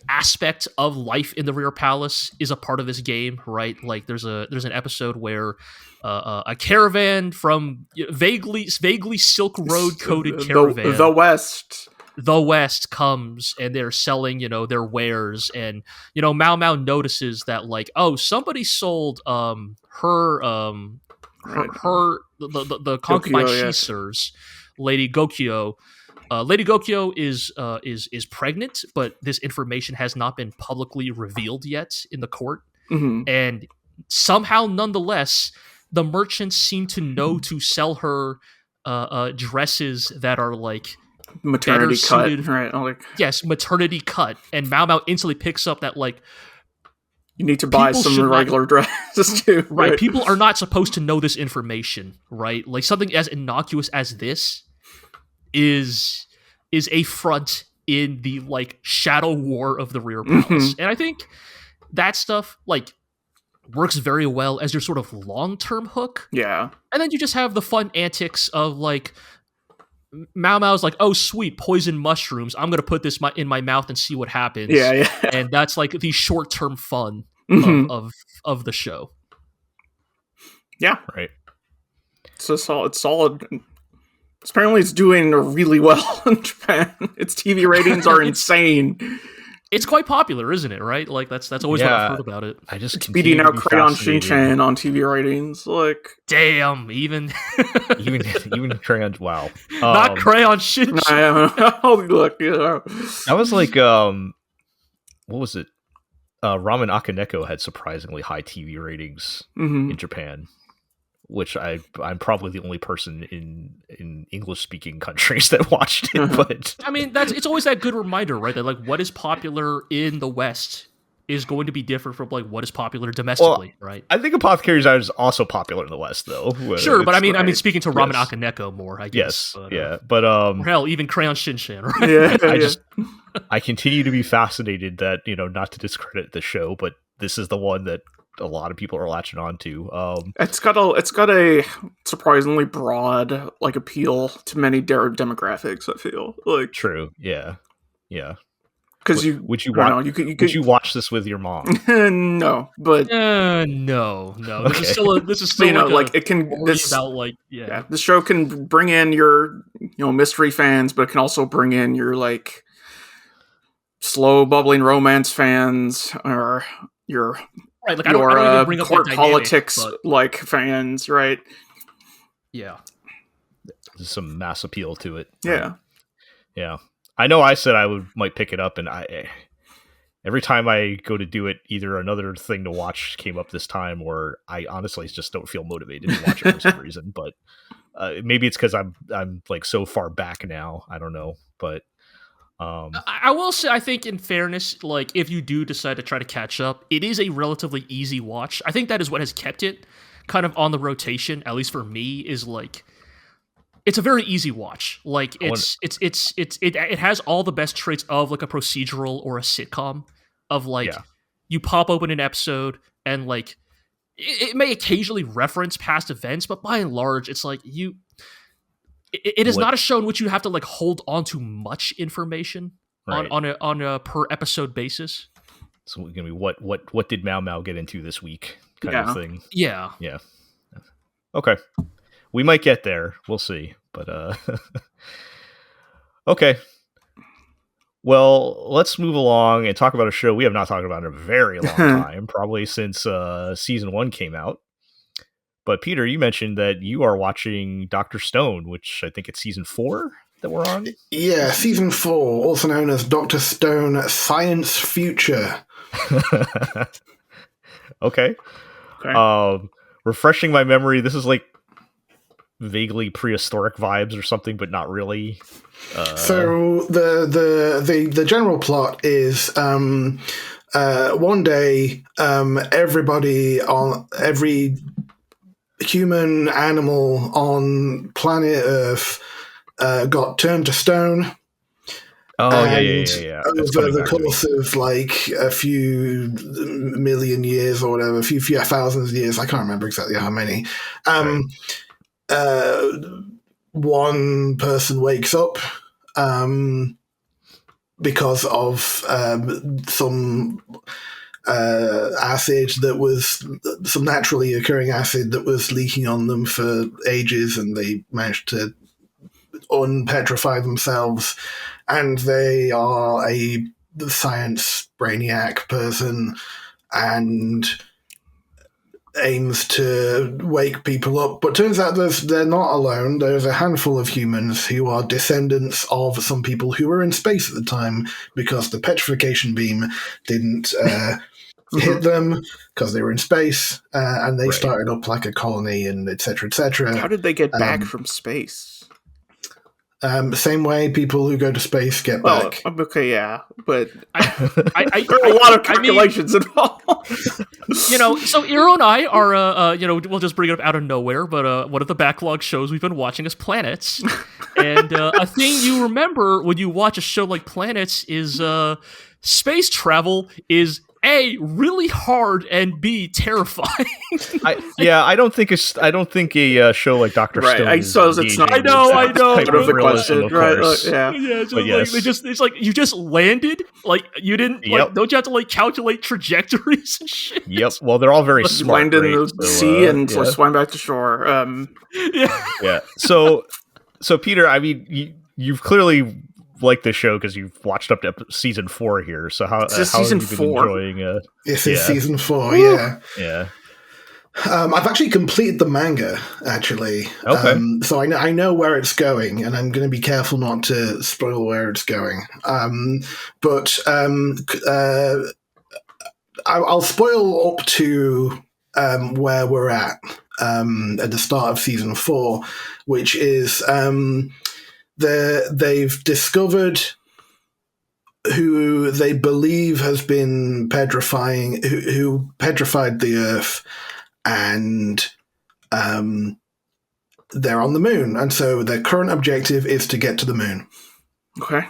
aspect of life in the Rear Palace is a part of this game, right? There's an episode where a caravan from vaguely Silk Road coded caravan, the West comes, and they're selling their wares, and Mao Mao notices that somebody sold her the concubine she serves, Lady Gokyo. Lady Gokyo is pregnant, but this information has not been publicly revealed yet in the court. And somehow, nonetheless, the merchants seem to know to sell her dresses that are maternity cut, right? Yes, maternity cut. And Mao Mao instantly picks up that you need to buy some regular dresses too, right? People are not supposed to know this information, right? Something as innocuous as this is a front in the shadow war of the Rear Palace. And I think that stuff works very well as your sort of long-term hook. Yeah. And then you just have the fun antics of Mao Mao's oh sweet, poison mushrooms, I'm gonna put this in my mouth and see what happens. Yeah. And that's the short-term fun of the show. Yeah. Right. So it's solid. Apparently, it's doing really well in Japan. Its TV ratings are insane. It's quite popular, isn't it? Right? Like that's always what I've heard about it. I just it's beating out Crayon Shin-chan on TV ratings. Like, damn, even Crayon. Wow, not Crayon Shin-chan. Look, that was like what was it? Ramen Akaneko had surprisingly high TV ratings in Japan, which I'm probably the only person in English speaking countries that watched it. But I mean, it's always that good reminder, right? That like what is popular in the West is going to be different from like what is popular domestically, right? I think Apothecary Diaries is also popular in the West, though. Sure, but I mean, speaking to Ramen Akaneko more, I guess. Yes, but or hell, even Crayon Shin-chan, right? Yeah, I continue to be fascinated that, not to discredit the show, but this is the one that a lot of people are latching on to. It's got a surprisingly broad like appeal to many demographics. I feel like true, yeah. Because would you watch this with your mom? No, but no. This is still like it can. This about like the show can bring in your mystery fans, but it can also bring in your like slow bubbling romance fans or your right. Like I don't even bring up court that politics dynamic, like fans, right? Yeah, there's some mass appeal to it. Yeah. I know I said might pick it up, and every time I go to do it, either another thing to watch came up this time, or I honestly just don't feel motivated to watch it for some reason. But maybe it's because I'm like so far back now. I don't know, but I will say, I think in fairness, like if you do decide to try to catch up, it is a relatively easy watch. I think that is what has kept it kind of on the rotation, at least for me, is like. It's a very easy watch. Like it has all the best traits of like a procedural or a sitcom. Of like you pop open an episode and like it may occasionally reference past events, but by and large, it's like it is not a show in which you have to like hold on to much information on a per episode basis. So it's gonna be what did Mao Mao get into this week kind of thing. Yeah. Okay. We might get there. We'll see. But okay. Well, let's move along and talk about a show we have not talked about in a very long time, probably since season 1 came out. But Peter, you mentioned that you are watching Dr. Stone, which I think it's season 4 that we're on. Yeah, season 4, also known as Dr. Stone Science Future. Okay. Refreshing my memory, this is like vaguely prehistoric vibes or something, but not really. So the general plot is one day every human animal on planet Earth got turned to stone. Oh, yeah. Over the course of like a few million years or whatever, a few thousands of years, I can't remember exactly how many. One person wakes up because of some acid that was some naturally occurring acid that was leaking on them for ages, and they managed to unpetrify themselves, and they are a science brainiac person and aims to wake people up. But turns out they're not alone. There's a handful of humans who are descendants of some people who were in space at the time because the petrification beam didn't hit them because they were in space, and they started up like a colony and etc. etc. How did they get back from space? Same way people who go to space get back. Okay, yeah, but I there are a lot of calculations involved. So Iro and I are, we'll just bring it up out of nowhere, but one of the backlog shows we've been watching is Planets, and a thing you remember when you watch a show like Planets is space travel is A, really hard, and B, terrifying. I don't think a show like Dr. Stone. I suppose it's not. I know. Out of the question, right? It's like you just landed. Like you didn't. Like, don't you have to like calculate trajectories and shit? Yep. Well, they're all very smart. Land in the sea and swim back to shore. Yeah. So So Peter, I mean, you've clearly liked this show because you've watched up to season 4 here. So how This is how have season you been 4? enjoying? This is Yeah. season 4. Woo. Yeah. Yeah. I've actually completed the manga, actually. Okay. So I know where it's going, and I'm going to be careful not to spoil where it's going. But I'll spoil up to where we're at the start of season 4, which is they've discovered who they believe has been petrifying, who petrified the Earth, and they're on the moon, and so their current objective is to get to the moon. Okay.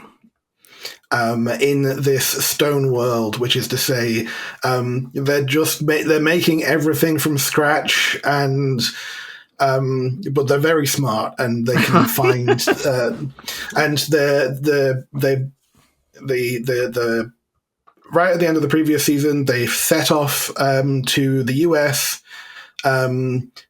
In this stone world, which is to say, they're making everything from scratch, and but they're very smart, and they can find and the right at the end of the previous season, they set off to the US.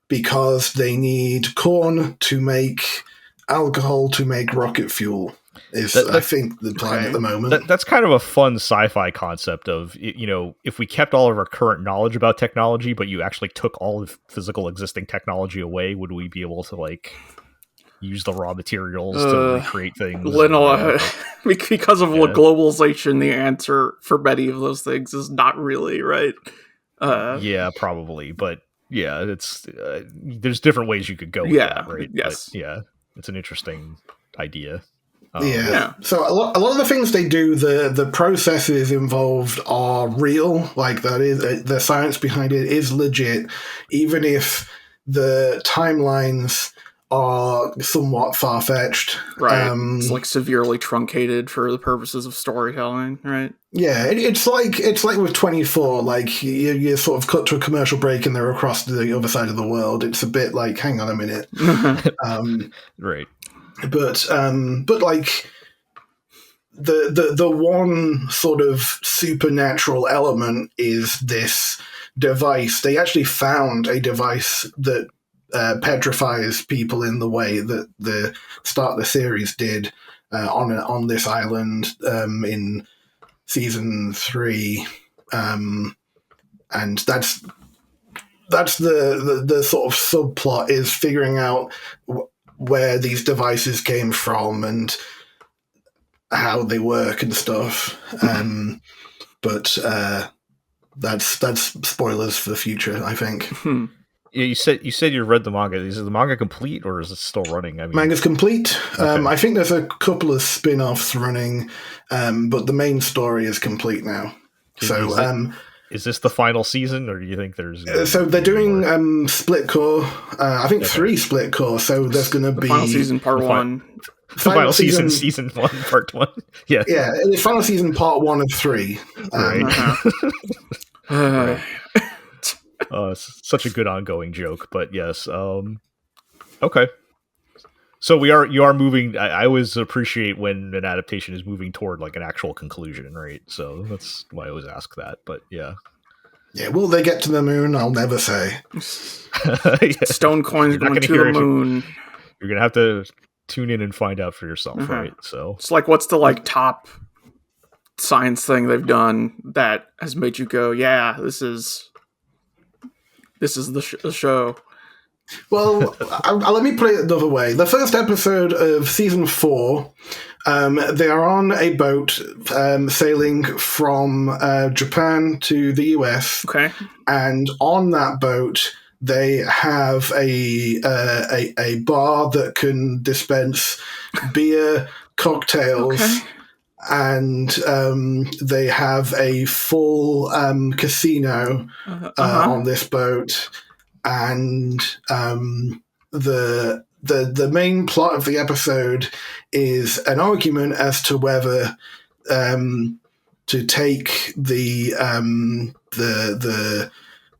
Because they need corn to make alcohol to make rocket fuel. I think the plan at the moment. That's kind of a fun sci-fi concept of, if we kept all of our current knowledge about technology, but you actually took all of physical existing technology away, would we be able to use the raw materials to recreate things? Because of globalization, the answer for many of those things is not really, right? Yeah, probably, but yeah, it's there's different ways you could go with that, right? Yes. But, yeah, it's an interesting idea. So a lot of the things they do, the processes involved are real. Like that is the science behind it is legit, even if the timelines are somewhat far-fetched. Right. It's severely truncated for the purposes of storytelling, right? Yeah, it's like with 24, you sort of cut to a commercial break and they're across the other side of the world. It's a bit like, hang on a minute. Right. But the one sort of supernatural element is this device. They actually found a device that petrifies people in the way that the start of the series did on this island in season 3, and that's the sort of subplot is figuring out where these devices came from and how they work and stuff. But that's spoilers for the future, I think. Yeah, you said you read the manga. Is the manga complete or is it still running? I mean, Manga's complete. Okay. I think there's a couple of spin-offs running, but the main story is complete now. Is this the final season, or do you think there's? So they're doing split core. I think 3 split core. So there's going to be final season part 1. Final season 1 part 1. Yeah, yeah. It's final season part 1 of 3. Right. Right. It's such a good ongoing joke, but yes. Okay. So you are moving. I always appreciate when an adaptation is moving toward an actual conclusion, right? So that's why I always ask that. But yeah. Yeah, will they get to the moon? I'll never say. Yeah. Stone coins going to the moon. You're gonna have to tune in and find out for yourself, right? So it's what's the top science thing they've done that has made you go, yeah, this is the show. Well, let me put it another way. The first episode of season 4, they are on a boat sailing from Japan to the US. Okay. And on that boat, they have a bar that can dispense beer, cocktails. Okay. And they have a full casino on this boat, and the main plot of the episode is an argument as to whether to take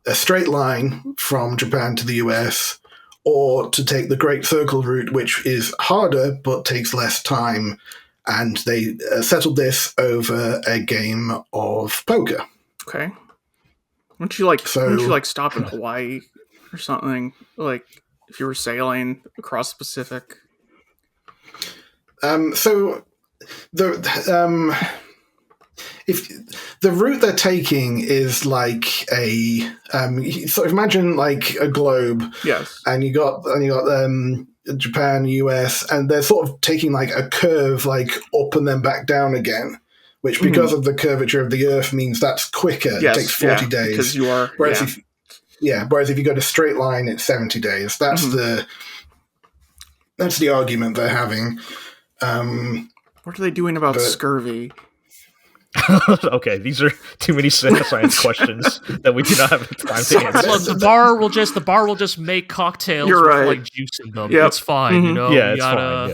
a straight line from Japan to the US, or to take the Great Circle route, which is harder but takes less time. And they settled this over a game of poker. Okay. Wouldn't you stop in Hawaii or something? If you were sailing across the Pacific? So the if the route they're taking is like a so imagine like a globe, Yes. and you got Japan, US, and they're sort of taking like a curve like up and then back down again, which because of the curvature of the Earth means that's quicker. Yes, It takes 40 days. Because you are. Whereas if you go to straight line, it's 70 days. That's the argument they're having. What are they doing about scurvy? Okay, these are too many science questions that we do not have time to answer. Look, the bar will just make cocktails You're right. with like juice in them. Yep. It's fine, you know. Yeah, it's fine.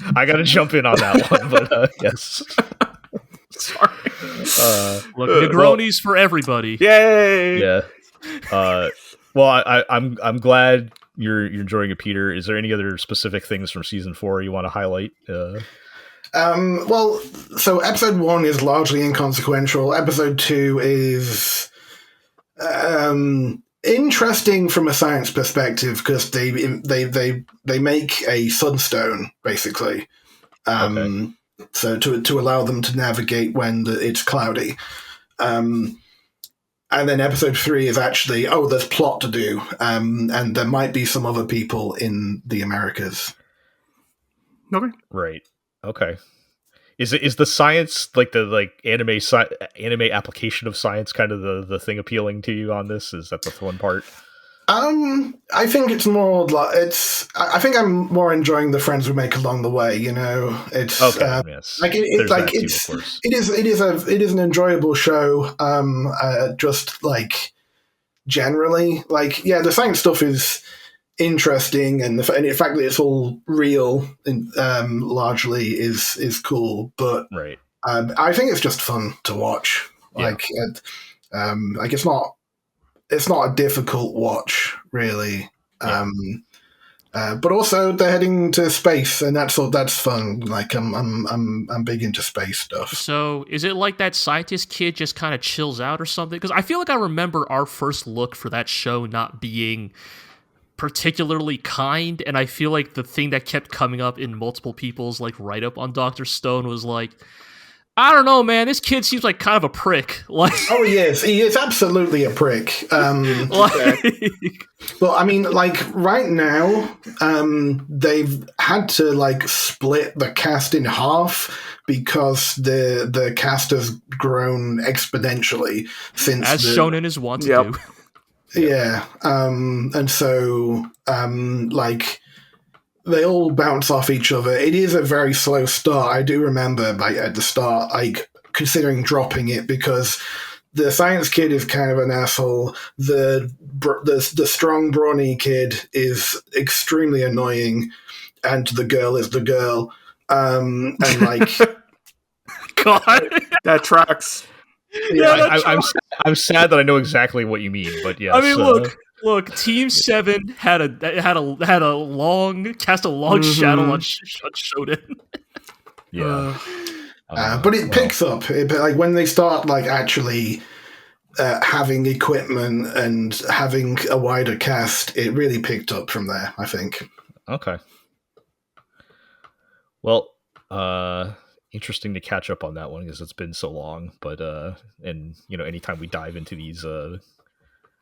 Yeah. I gotta jump in on that one, but yes. Sorry. Look, Negronis for everybody. Yay! Yeah. Well, I'm glad you're enjoying it, Peter. Is there any other specific things from season 4 you want to highlight? Well, so episode 1 is largely inconsequential. Episode 2 is interesting from a science perspective because they make a sunstone basically, so to allow them to navigate when it's cloudy. And then episode 3 is actually there's plot to do, and there might be some other people in the Americas. Okay. Right. Okay. Is the science like the anime application of science kind of the thing appealing to you on this? Is that the fun part? I think it's more like I think I'm more enjoying the friends we make along the way. You know, it's yes. It is an enjoyable show. Just like generally, the science stuff is interesting, and the fact that it's all real largely is cool. But right, I think it's just fun to watch. It's not a difficult watch, really. But also they're heading to space, and that's fun. Like I'm big into space stuff. So is it like that scientist kid just kind of chills out or something? Because I feel like I remember our first look for that show not being particularly kind, and I feel like the thing that kept coming up in multiple people's like write-up on Dr. Stone was like, I don't know, man, this kid seems like kind of a prick. Like, he is absolutely a prick. But I mean, like right now, they've had to like split the cast in half because the cast has grown exponentially since shonen is wont to do. Yeah, and so like they all bounce off each other. It is a very slow start. I do remember at the start, like considering dropping it because the science kid is kind of an asshole. The strong brawny kid is extremely annoying, and the girl is the girl. And like, God, that tracks. Yeah, I'm sad that I know exactly what you mean, but yes. I mean, look. Team 7 had a long shadow on Shonen. Yeah, but it picks up. Like when they start like actually having equipment and having a wider cast, it really picked up from there, I think. Okay. Well, interesting to catch up on that one because it's been so long, but and you know, anytime we dive into these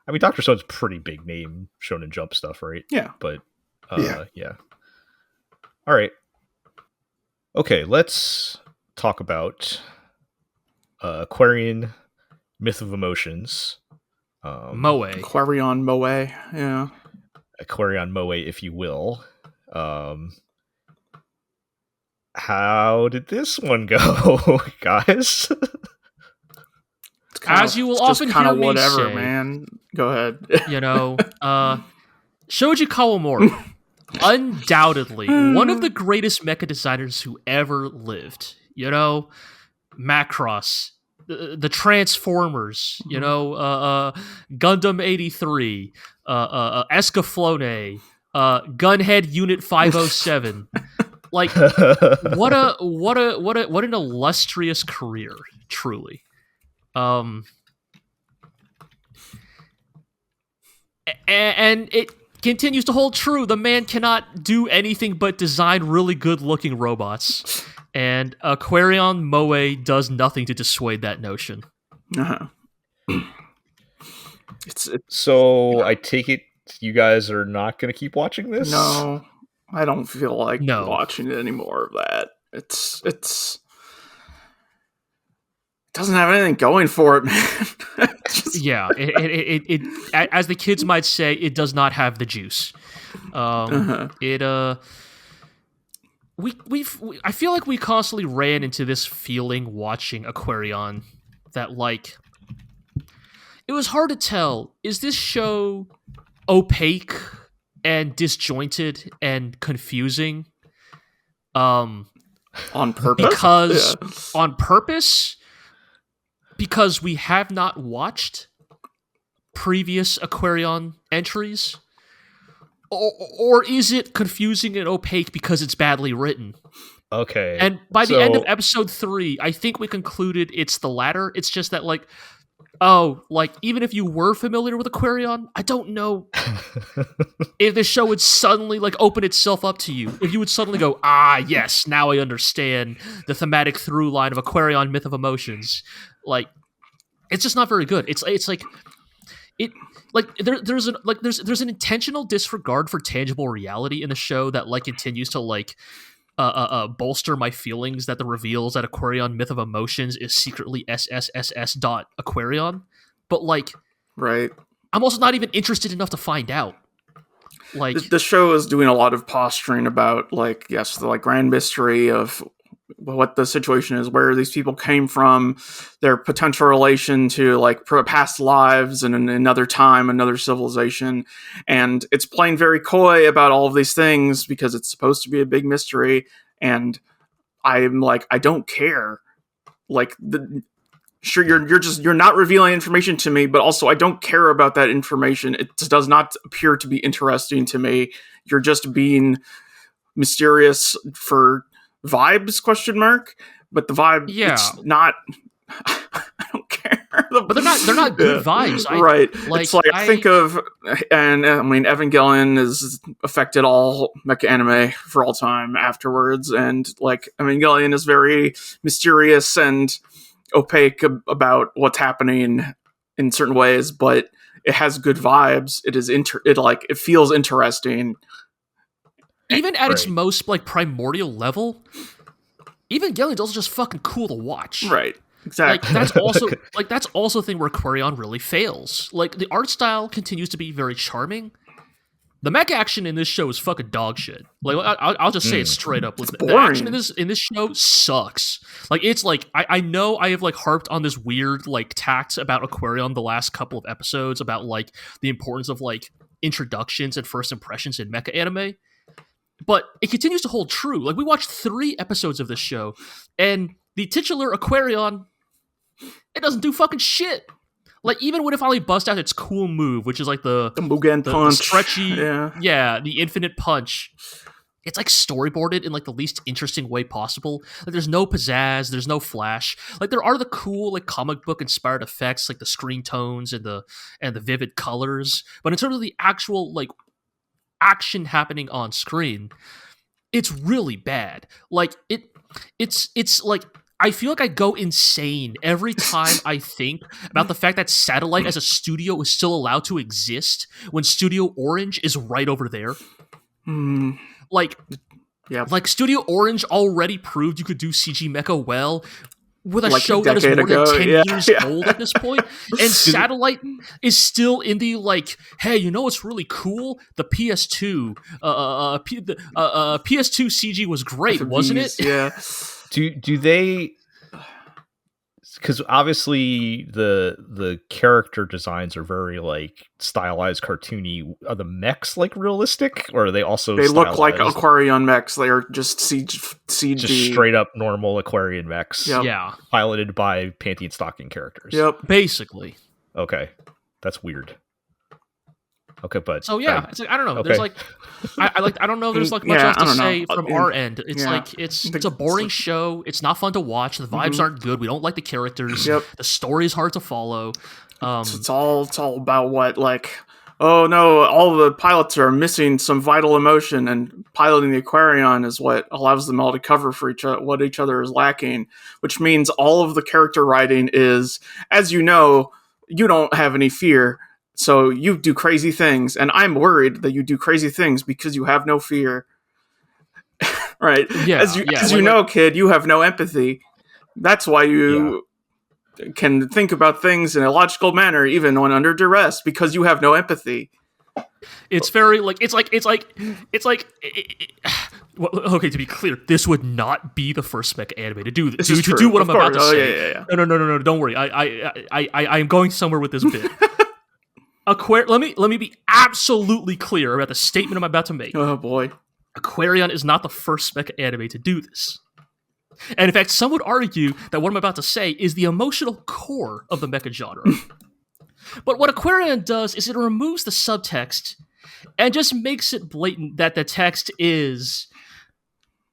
I mean, Dr. Stone's pretty big name Shonen Jump stuff, right? Yeah. But yeah. All right. Okay, let's talk about Aquarion Myth of Emotions. Moe. Aquarion Moe, yeah. Aquarion Moe, if you will. How did this one go, guys? As you will often hear me say, man. Go ahead. You know, Shoji Kawamori, undoubtedly one of the greatest mecha designers who ever lived. You know, Macross, the Transformers. You know, Gundam 83, Escaflowne, Gunhead Unit 507. Like, what an illustrious career, truly. And continues to hold true. The man cannot do anything but design really good-looking robots. And Aquarion Moe does nothing to dissuade that notion. Uh-huh. So I take it you guys are not going to keep watching this? No, I don't feel like No. watching any more of that. It's it doesn't have anything going for it, man. Yeah, it as the kids might say, it does not have the juice. I feel like we constantly ran into this feeling watching Aquarion that, like, it was hard to tell, is this show opaque and disjointed and confusing on purpose? Because on purpose, because we have not watched previous Aquarion entries, or is it confusing and opaque because it's badly written? Okay. And by the end of episode 3, I think we concluded it's the latter. It's just that, like, even if you were familiar with Aquarion, I don't know if the show would suddenly, like, open itself up to you. If you would suddenly go, yes, now I understand the thematic through line of Aquarion Myth of Emotions. Like, it's just not very good. It's like it. Like there's an intentional disregard for tangible reality in the show that, like, continues to, like, bolster my feelings that the reveals that Aquarion Myth of Emotions is secretly SSSS.Aquarion. But, like, right, I'm also not even interested enough to find out. Like, the show is doing a lot of posturing about, like, yes, the, like, grand mystery of what the situation is, where these people came from, their potential relation to, like, past lives and another time, another civilization. And it's playing very coy about all of these things because it's supposed to be a big mystery. And I'm like, I don't care. Like, sure, you're not revealing information to me, but also I don't care about that information. It does not appear to be interesting to me. You're just being mysterious for vibes ? But the vibe, it's not. I don't care. But they're not good vibes, right? It's like I think of, and I mean, Evangelion has affected all mecha anime for all time afterwards, and, like, Evangelion is very mysterious and opaque about what's happening in certain ways, but it has good vibes. It feels interesting. Even at its most, like, primordial level, Evangelion's also just fucking cool to watch. Right. Exactly. That's also a thing where Aquarion really fails. Like, the art style continues to be very charming. The mech action in this show is fucking dog shit. Like, I'll just say it straight up. Like, the action in this show sucks. Like, it's like, I know I have, like, harped on this weird, like, tact about Aquarion the last couple of episodes about, like, the importance of, like, introductions and first impressions in mecha anime. But it continues to hold true. Like, we watched 3 episodes of this show, and the titular Aquarion, it doesn't do fucking shit. Like, even when it finally busts out its cool move, which is, like, the Mugen punch, the stretchy, the infinite punch, it's, like, storyboarded in, like, the least interesting way possible. Like, there's no pizzazz, there's no flash. Like, there are the cool, like, comic book inspired effects, like the screen tones and the vivid colors. But in terms of the actual, like, action happening on screen, it's really bad. Like, it's like, I feel like I go insane every time I think about the fact that Satellite as a studio is still allowed to exist when Studio Orange is right over there. Like, like, Studio Orange already proved you could do CG mecha well with a, like, show that is more than 10 years old at this point. And Satellite is still in the, like, hey, you know what's really cool? The PS2. PS2 CG was great, wasn't it? Yeah. Do they... Because obviously the character designs are very, like, stylized, cartoony. Are the mechs, like, realistic, or are they also? They look like Aquarion mechs. They are just CG, just straight up normal Aquarion mechs. Yep. Yeah, piloted by panty and stocking characters. Yep, basically. Okay, that's weird. Okay, but so yeah, it's like, I don't know. Okay. There's like, I don't know. There's like much else to say from our end. It's like it's a boring show. It's not fun to watch. The vibes aren't good. We don't like the characters. Yep. The story is hard to follow. It's all about what, like, oh no, all the pilots are missing some vital emotion, and piloting the Aquarion is what allows them all to cover for what each other is lacking, which means all of the character writing is, as you know, you don't have any fear, so you do crazy things, and I'm worried that you do crazy things because you have no fear. Right? Yeah, as you know, kid, you have no empathy. That's why you can think about things in a logical manner, even when under duress, because you have no empathy. It's very well, okay, to be clear, this would not be the first mecha anime to do this. This is to true. do what Of I'm about to course. say. Yeah. No, don't worry. I am going somewhere with this bit. Let me be absolutely clear about the statement I'm about to make. Oh boy. Aquarion is not the first mecha anime to do this. And in fact, some would argue that what I'm about to say is the emotional core of the mecha genre. But what Aquarion does is it removes the subtext and just makes it blatant that the text is,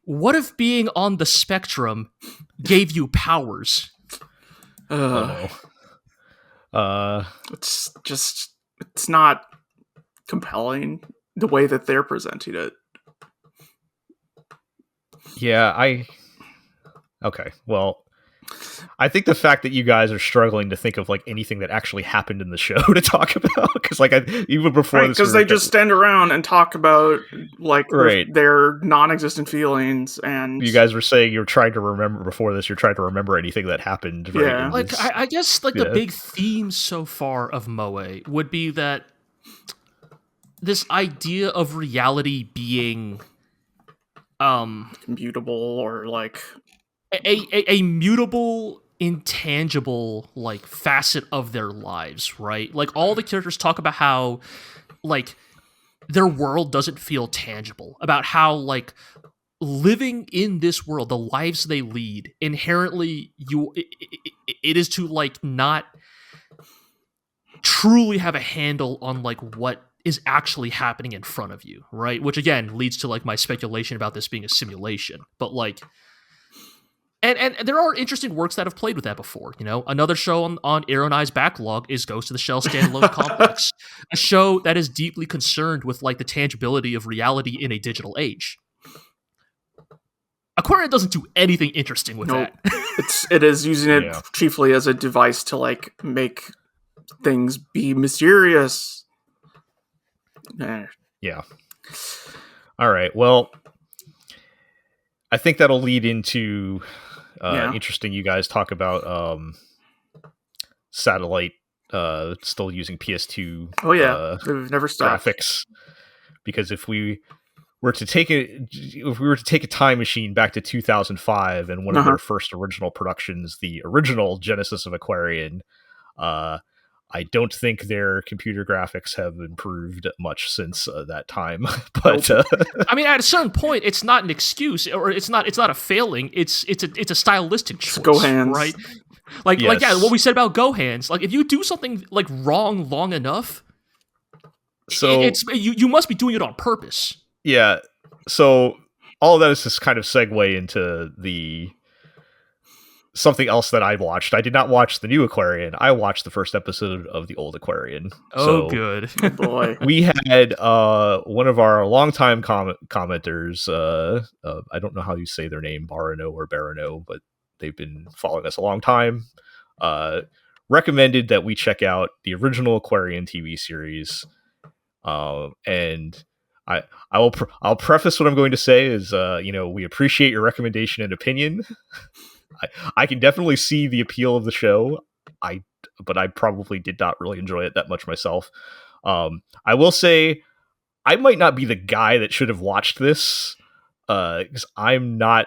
what if being on the spectrum gave you powers? It's not compelling the way that they're presenting it. Yeah, okay, well, I think the fact that you guys are struggling to think of like anything that actually happened in the show to talk about, because like even before this, because they just stand around and talk about like their non-existent feelings, and you guys were saying you're trying to remember before this. You're trying to remember anything that happened. Right? Yeah, like I guess like the big theme so far of Moe would be that this idea of reality being mutable, or like a mutable, intangible like facet of their lives, right? Like all the characters talk about how like their world doesn't feel tangible, about how like living in this world, the lives they lead, inherently it is to like not truly have a handle on like what is actually happening in front of you, right? Which again leads to like my speculation about this being a simulation. But like, and there are interesting works that have played with that before. You know, another show on Aaron and I's backlog is Ghost of the Shell Standalone Complex, a show that is deeply concerned with like the tangibility of reality in a digital age. Aquarion doesn't do anything interesting with that. It is using it chiefly as a device to like make things be mysterious. Yeah. All right. Well, I think that'll lead into interesting. You guys talk about satellite still using PS2. Oh yeah, they've never stopped graphics. Because if we were to take a time machine back to 2005 and one of their first original productions, the original Genesis of Aquarion, I don't think their computer graphics have improved much since that time. But I mean, at a certain point, it's not an excuse, or it's not a failing. It's a stylistic choice, Gohans, right? Like what we said about Gohans. Like if you do something like wrong long enough, so you must be doing it on purpose. Yeah. So all of that is just kind of segue into the something else that I've watched. I did not watch the new Aquarion. I watched the first episode of the old Aquarion. Oh, good. Oh, boy. We had one of our longtime commenters, I don't know how you say their name, Barano or Barano, but they've been following us a long time, recommended that we check out the original Aquarion TV series. And I'll preface what I'm going to say is, we appreciate your recommendation and opinion. I can definitely see the appeal of the show, but I probably did not really enjoy it that much myself. I will say I might not be the guy that should have watched this, because I'm not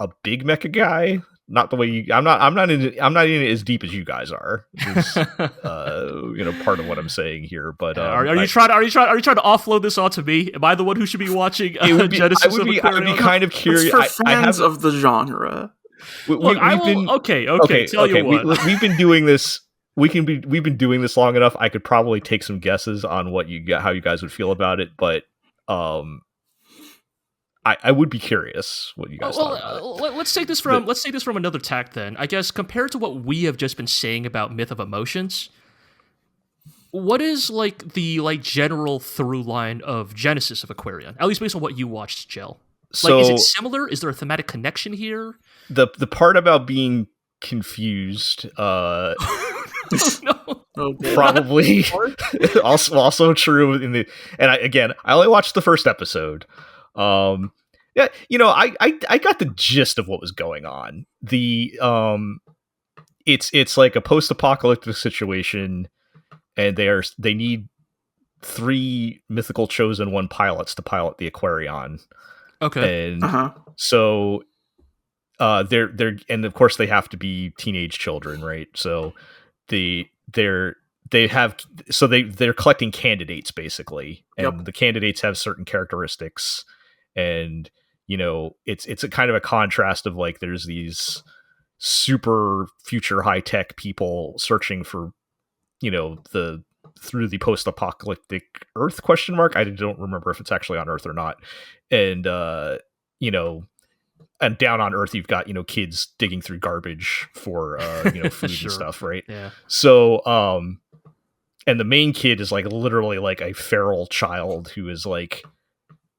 a big mecha guy. Not the way you. I'm not in it as deep as you guys are. Is, part of what I'm saying here. But are you trying to offload this onto me? Am I the one who should be watching Genesis of Aquarion? I would be kind of curious. It's for fans of the genre. Tell you what. We've been doing this. We've been doing this long enough. I could probably take some guesses on how you guys would feel about it, but I would be curious what you guys thought about it. Let's take this from another tack then. I guess compared to what we have just been saying about Myth of Emotions, what is like the general through line of Genesis of Aquarion? At least based on what you watched, Jill. Like, is it So similar? Is there a thematic connection here? the part about being confused, No. Oh, boy. probably also true in the. And I only watched the first episode. Yeah, I got the gist of what was going on. It's like a post-apocalyptic situation, and they need 3 mythical chosen one pilots to pilot the Aquarion. Okay. And Uh-huh. so they're and of course they have to be teenage children, right? So they're collecting candidates basically, and Yep. the candidates have certain characteristics, and it's a kind of a contrast of like there's these super future high tech people searching for through the post-apocalyptic Earth ? I don't remember if it's actually on Earth or not. And and down on Earth you've got kids digging through garbage for food Sure. and stuff, right? Yeah. So and the main kid is like literally like a feral child who is like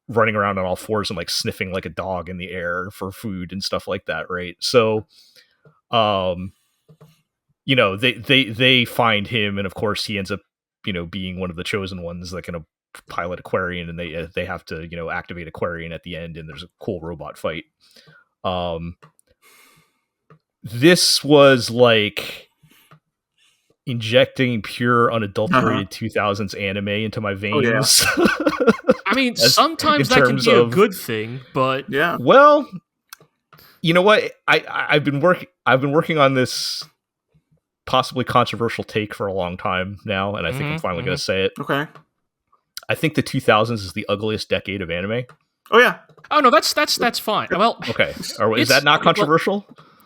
running around on all fours and like sniffing like a dog in the air for food and stuff like that, right? So they find him, and of course he ends up being one of the chosen ones that can pilot Aquarion, and they have to activate Aquarion at the end, and there's a cool robot fight. This was like injecting pure unadulterated 2000s anime into my veins. I mean, As- sometimes in that can terms be a of- good thing, but Yeah. Well, you know what? I've been working on this possibly controversial take for a long time now, and I think I'm finally going to say it. Okay. I think the 2000s is the ugliest decade of anime. Oh yeah. oh no, that's fine. Well, Okay, or is It's- that not controversial?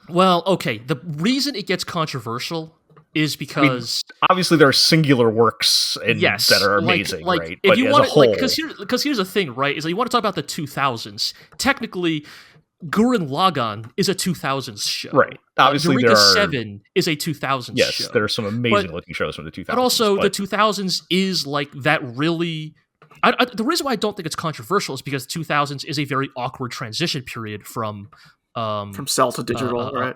well, okay. The reason it gets controversial is because Obviously, there are singular works yes, that are like- amazing, like, right? If But you as want a whole, because here's the thing, right? Is that you want to talk about the 2000s. Technically, Gurren Lagann is a 2000s show. right? Obviously, Eureka there are 7 is a 2000s yes, show. there are some amazing looking shows from the 2000s. But also, the 2000s is like that really. The reason why I don't think it's controversial is because 2000s is a very awkward transition period from Cell to digital, right?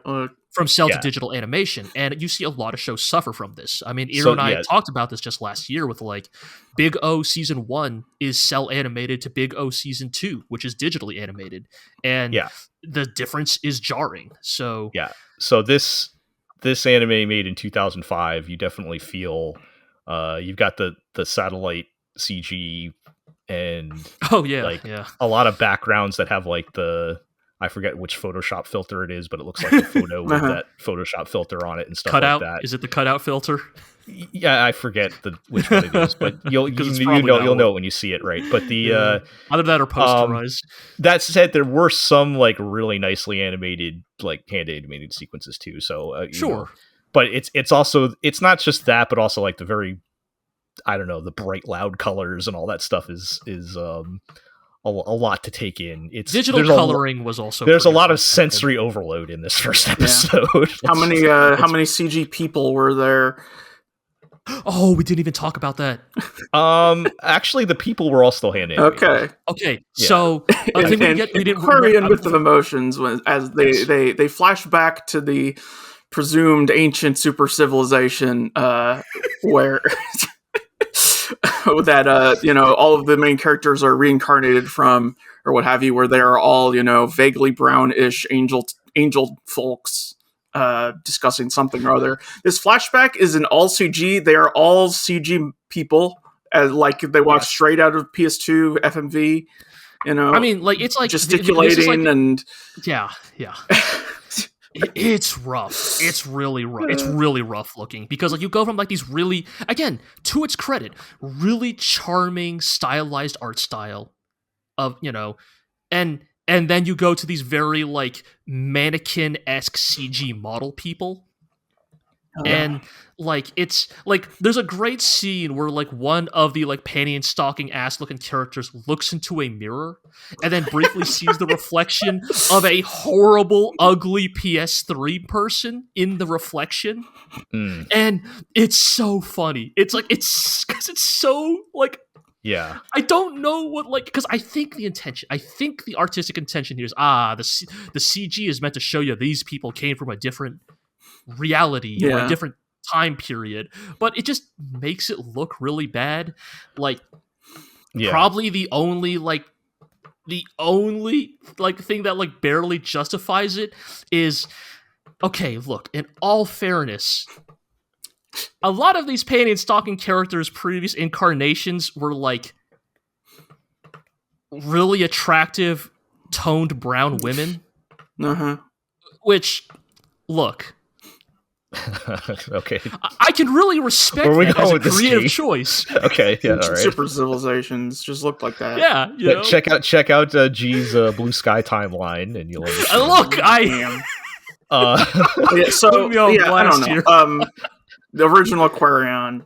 from cell Yeah. to digital animation, and you see a lot of shows suffer from this. I mean, Iro So, and I yeah. talked about this just last year with like Big O season 1 is cell animated to Big O season 2, which is digitally animated, and Yeah. the difference is jarring. So Yeah. So this anime made in 2005, you definitely feel you've got the satellite CG and oh yeah, like yeah. a lot of backgrounds that have like I forget which Photoshop filter it is, but it looks like a photo with that Photoshop filter on it and stuff Cutout? like that. Is it the cutout filter? Yeah, I forget which one it is, but you'll Because it's you probably know that you'll know one. when you see it, right? But the Yeah. Either that or posterized. that said, there were some like really nicely animated, like hand animated sequences too. So Sure. but it's also it's not just that, but also like the very the bright loud colors and all that stuff is a lot to take in. It's Digital there's coloring was also there's a pretty lot of effective. sensory overload in this first episode. How many CG people were there? Oh, we didn't even talk about that. Actually, the people were all still hand animated. Okay. Okay, Yeah. so I think we And didn't. Aquarion with the emotions as they flash back to the presumed ancient super civilization where that all of the main characters are reincarnated from or what have you, where they are all vaguely brownish angel folks discussing something or other. This flashback is in all CG. They are all CG people, as like they walk straight out of PS2 FMV. I mean, like it's like gesticulating this is like, and yeah. It's rough. It's really rough. It's really rough looking because like you go from like these really, again, to its credit, really charming stylized art style of and then you go to these very like mannequin-esque CG model people, And like it's like there's a great scene where like one of the like panty and stalking ass looking characters looks into a mirror and then briefly sees the reflection of a horrible, ugly PS3 person in the reflection. And it's so funny. It's like it's because it's so like Yeah. I don't know what like because I think the artistic intention here is the CG is meant to show you these people came from a different reality or a different time period, but it just makes it look really bad. Like probably the only thing that like barely justifies it is okay, look, in all fairness, a lot of these panty and stalking characters' previous incarnations were like really attractive, toned brown women. Which, look, okay, I can really respect that as a creative choice. Okay, yeah, all right. Super civilizations just looked like that. Yeah, you know? check out G's Blue Sky timeline, and you'll understand. Look, I don't know. The original Aquarion.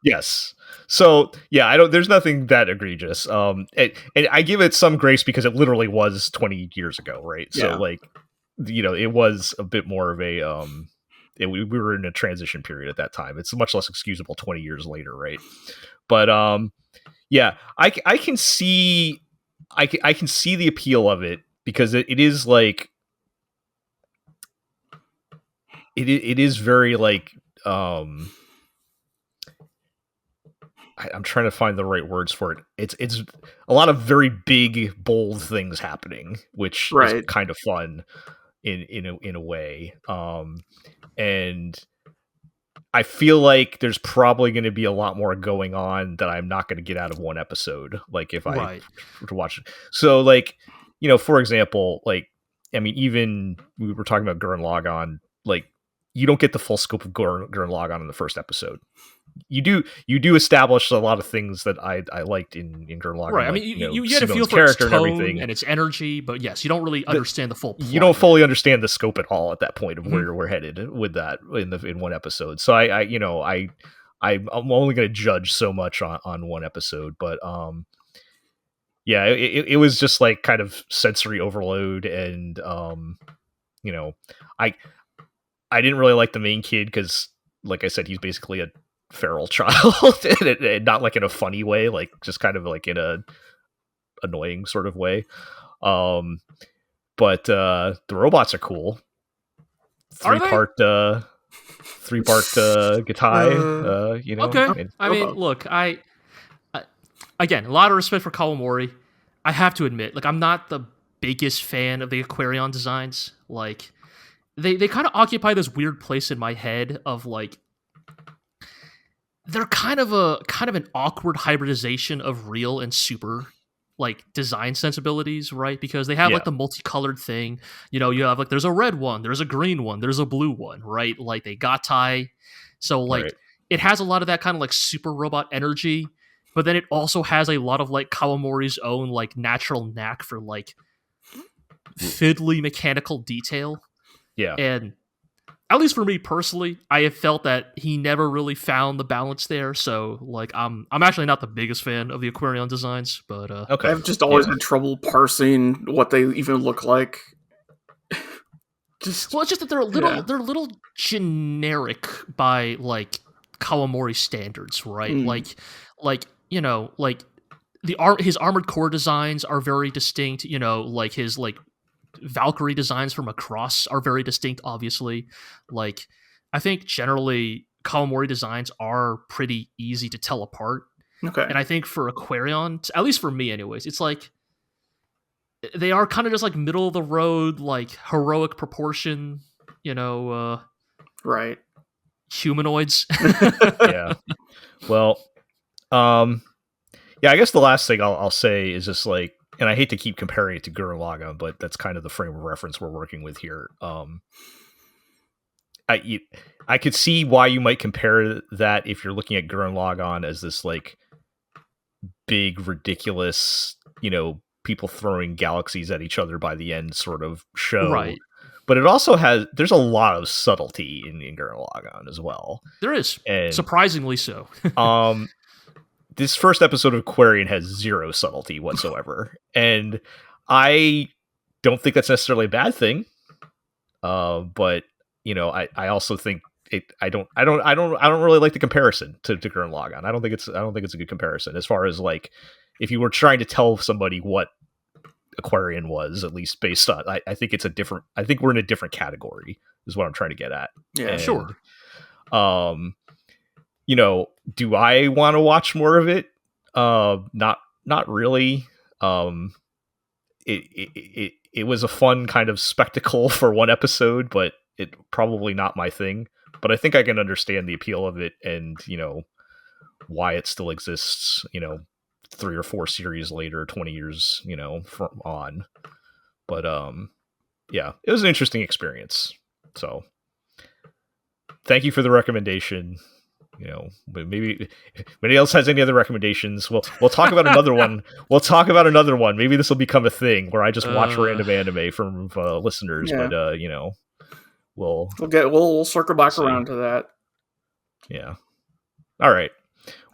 Yes. So yeah, there's nothing that egregious. And I give it some grace because it literally was 20 years ago, right? Yeah. So like, you know, it was a bit more of a we were in a transition period at that time. It's much less excusable 20 years later, right? But yeah, I can see the appeal of it because it is like it is very like I'm trying to find the right words for it. It's a lot of very big, bold things happening, which is kind of fun in a way. And I feel like there's probably going to be a lot more going on that I'm not going to get out of one episode. Like if I were to watch it. So like, you know, for example, like, I mean, even we were talking about Gurren Lagann, like you don't get the full scope of Gurren Lagann in the first episode. You do establish a lot of things that I liked in Gurren Lagann. Right. Like, I mean, you get a feel for its tone and its energy, but yes, you don't really understand the full plot. You don't fully understand the scope at all at that point of where we're headed with that in one episode. So I'm only going to judge so much on one episode, but yeah, it was just like kind of sensory overload, and you know, I didn't really like the main kid because, like I said, he's basically a feral child, and not like in a funny way, like just kind of like in a annoying sort of way. But the robots are cool. Three-part Gatai, you know. Okay. I mean, look, I again, a lot of respect for Kawamori. I have to admit, like, I'm not the biggest fan of the Aquarion designs. Like, they kind of occupy this weird place in my head of like they're kind of an awkward hybridization of real and super like design sensibilities, right? Because they have like the multicolored thing. You know, you have like there's a red one, there's a green one, there's a blue one, right? Like they gatai. So like it has a lot of that kind of like super robot energy, but then it also has a lot of like Kawamori's own like natural knack for like fiddly mechanical detail. Yeah. And at least for me personally, I have felt that he never really found the balance there. So, like, I'm actually not the biggest fan of the Aquarion designs, but okay. I've just always had trouble parsing what they even look like. Well, it's just that they're a little generic by like Kawamori standards, right? Like you know, like his Armored Core designs are very distinct. You know, like his like Valkyrie designs from Across are very distinct, obviously. Like, I think generally Kawamori designs are pretty easy to tell apart. Okay. And I think for Aquarion, at least for me anyways, it's like they are kind of just like middle of the road, like heroic proportion, you know, right. humanoids. Yeah. Well, yeah, I guess the last thing I'll say is just like, and I hate to keep comparing it to Gurren Lagann, but that's kind of the frame of reference we're working with here. I could see why you might compare that if you're looking at Gurren Lagann as this like big, ridiculous, you know, people throwing galaxies at each other by the end sort of show. Right. but it also there's a lot of subtlety in Gurren Lagann as well. There is, and surprisingly so. This first episode of Aquarion has zero subtlety whatsoever, and I don't think that's necessarily a bad thing. But I also think I don't really like the comparison to Gurren Lagann. I don't think it's a good comparison as far as like if you were trying to tell somebody what Aquarion was, at least based on I think it's I think we're in a different category is what I'm trying to get at. Yeah, and, sure. Do I want to watch more of it? Not really. It was a fun kind of spectacle for one episode, but it probably not my thing. But I think I can understand the appeal of it and, why it still exists, 3 or 4 series later, 20 years, from on. But yeah, it was an interesting experience. So thank you for the recommendation. Maybe if anybody else has any other recrecommendations, we'll talk about another one. We'll talk about another one. Maybe this will become a thing where I just watch random anime from listeners. Yeah. But we'll circle back around to that. Yeah. All right.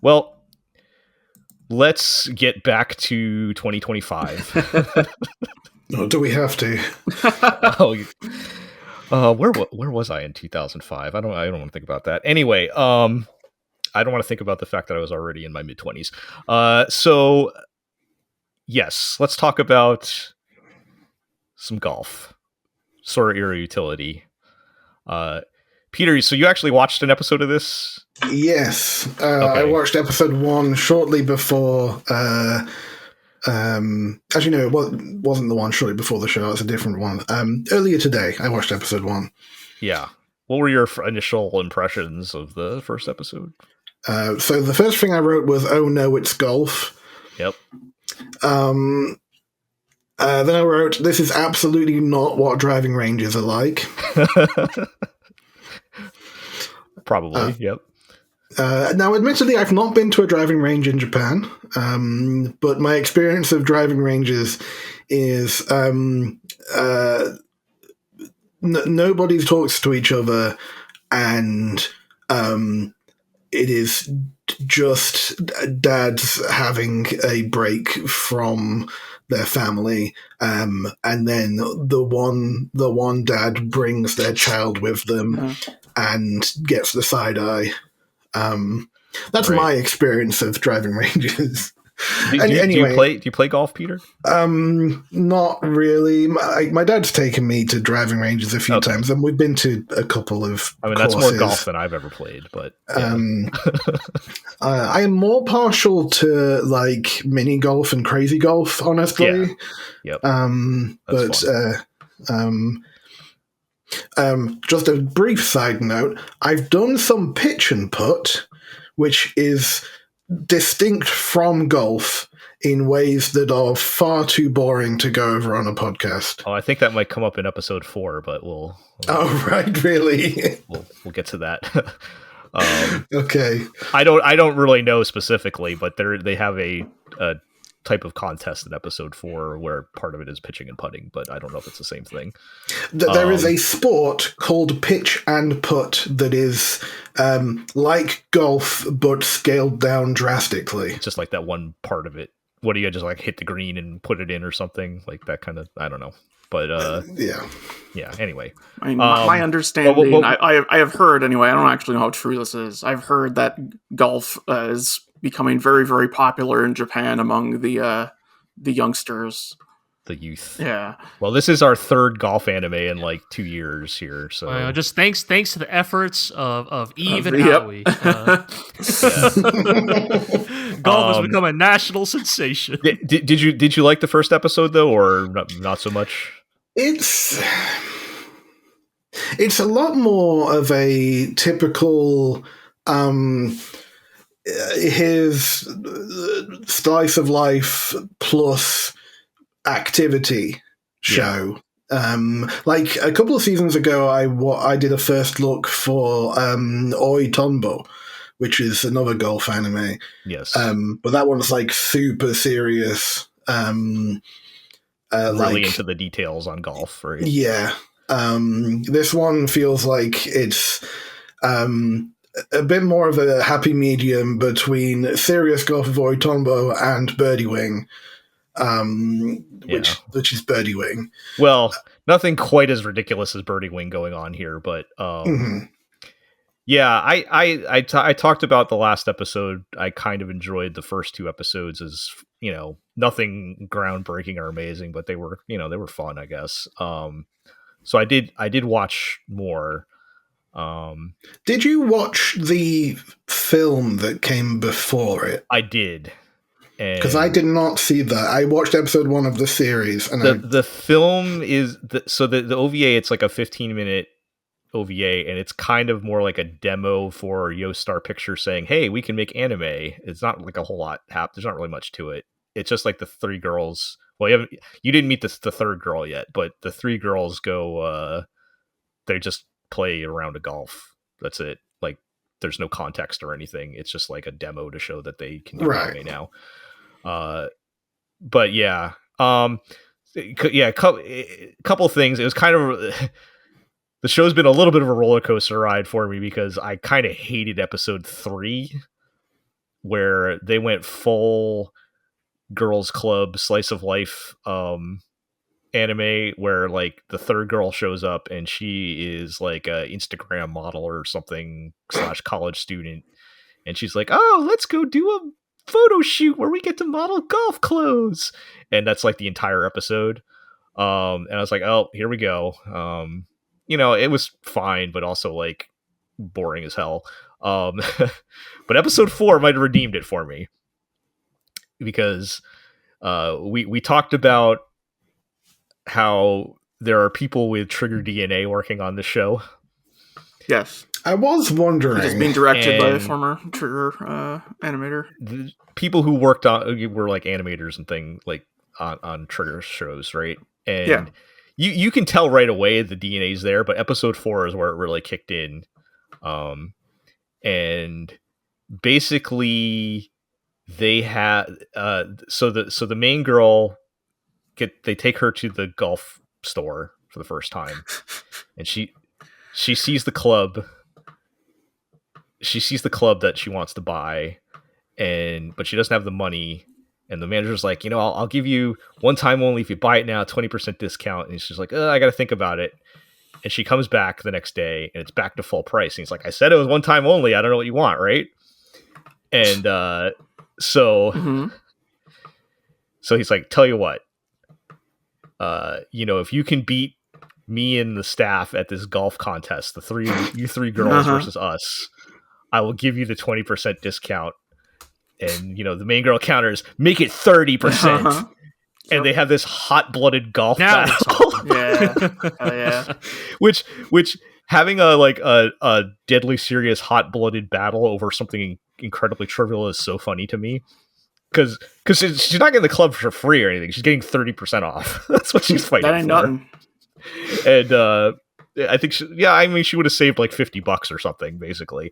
Well, let's get back to 2025. Oh, do we have to? Where was I in 2005? I don't want to think about that. Anyway, I don't want to think about the fact that I was already in my mid-20s. So yes, let's talk about some golf. Sorairo Utility. Peter, so you actually watched an episode of this? Yes. Okay. I watched episode 1 shortly before actually, no, it wasn't the one shortly before the show. It's a different one. Earlier today, I watched episode 1. Yeah. What were your initial impressions of the first episode? So the first thing I wrote was, "Oh no, it's golf." Yep. Then I wrote, "This is absolutely not what driving ranges are like." Probably. Yep. Now, admittedly, I've not been to a driving range in Japan, but my experience of driving ranges is nobody talks to each other, and it is just dads having a break from their family, and then the one dad brings their child with them and gets the side eye. That's right. My experience of driving ranges. Do you play golf, Peter? Not really. My dad's taken me to driving ranges a few times, and we've been to a couple of that's courses. more golf than I've ever played, but yeah. I am more partial to like mini golf and crazy golf, honestly. Yeah. Yep. Just a brief side note, I've done some pitch and putt, which is distinct from golf in ways that are far too boring to go over on a podcast. Oh, I think that might come up in episode 4, but we'll oh, right, really? we'll get to that. Okay. I don't really know specifically, but they have a type of contest in episode 4 where part of it is pitching and putting, but I don't know if it's the same thing. There is a sport called pitch and putt that is like golf but scaled down drastically. Just like that one part of it. What do you just like hit the green and put it in or something like that kind of? I don't know, but yeah. Anyway, I mean, my understanding, I have heard anyway. I don't actually know how true this is. I've heard that golf is becoming very, very popular in Japan among the youngsters, the youth. Yeah. Well, this is our 3rd golf anime in like 2 years here. So just thanks to the efforts of Eve and Howie. Golf has become a national sensation. Did you like the first episode though, or not so much? It's a lot more of a typical his slice of life plus activity show. Like a couple of seasons ago, I did a first look for Oi Tonbo, which is another golf anime. Yes. But that one's like super serious. Really into the details on golf, right? Yeah. This one feels like it's a bit more of a happy medium between Serious Golf Avoid Tombo and Birdie Wing, which is Birdie Wing. Well, nothing quite as ridiculous as Birdie Wing going on here, but yeah, I talked about the last episode. I kind of enjoyed the first two episodes as, nothing groundbreaking or amazing, but they were, they were fun, I guess. So I did watch more. Did you watch the film that came before it? I did. Because I did not see that. I watched episode 1 of the series. And the film is... the OVA, it's like a 15-minute OVA, and it's kind of more like a demo for YoStar Pictures saying, hey, we can make anime. It's not like a whole lot. There's not really much to it. It's just like the three girls... Well, you didn't meet the third girl yet, but the three girls go... they just play around a golf. That's it. Like, there's no context or anything. It's just like a demo to show that they can do anime now. But yeah, couple things. It was kind of the show's been a little bit of a roller coaster ride for me because I kind of hated episode 3, where they went full girls club slice of life anime, where like the third girl shows up and she is like a Instagram model or something / college student, and she's like, oh, let's go do a photo shoot where we get to model golf clothes, and that's like the entire episode. And I was like, oh, here we go. It was fine, but also like boring as hell. But episode 4 might have redeemed it for me, because we talked about how there are people with trigger DNA working on the show. Yes. I was wondering. It's being directed by a former Trigger animator. The people who worked on were like animators and things like on Trigger shows, right? And you can tell right away the DNA's there, but episode 4 is where it really kicked in. And basically they had so the main girl they take her to the golf store for the first time, and she sees the club. She sees the club that she wants to buy, but she doesn't have the money. And the manager's like, I'll give you one time only if you buy it now, 20% discount. And she's like, I got to think about it. And she comes back the next day, and it's back to full price. And he's like, I said it was one time only. I don't know what you want, right? And so he's like, tell you what, if you can beat me and the staff at this golf contest, you three girls versus us, I will give you the 20% discount. And, the main girl counters, make it 30%. And they have this hot-blooded golf battle. Yeah. Oh, yeah. Which having a deadly serious hot-blooded battle over something incredibly trivial is so funny to me. Because she's not getting the club for free or anything. She's getting 30% off. That's what she's fighting for. That ain't nothing. And I think she would have saved like $50 or something, basically.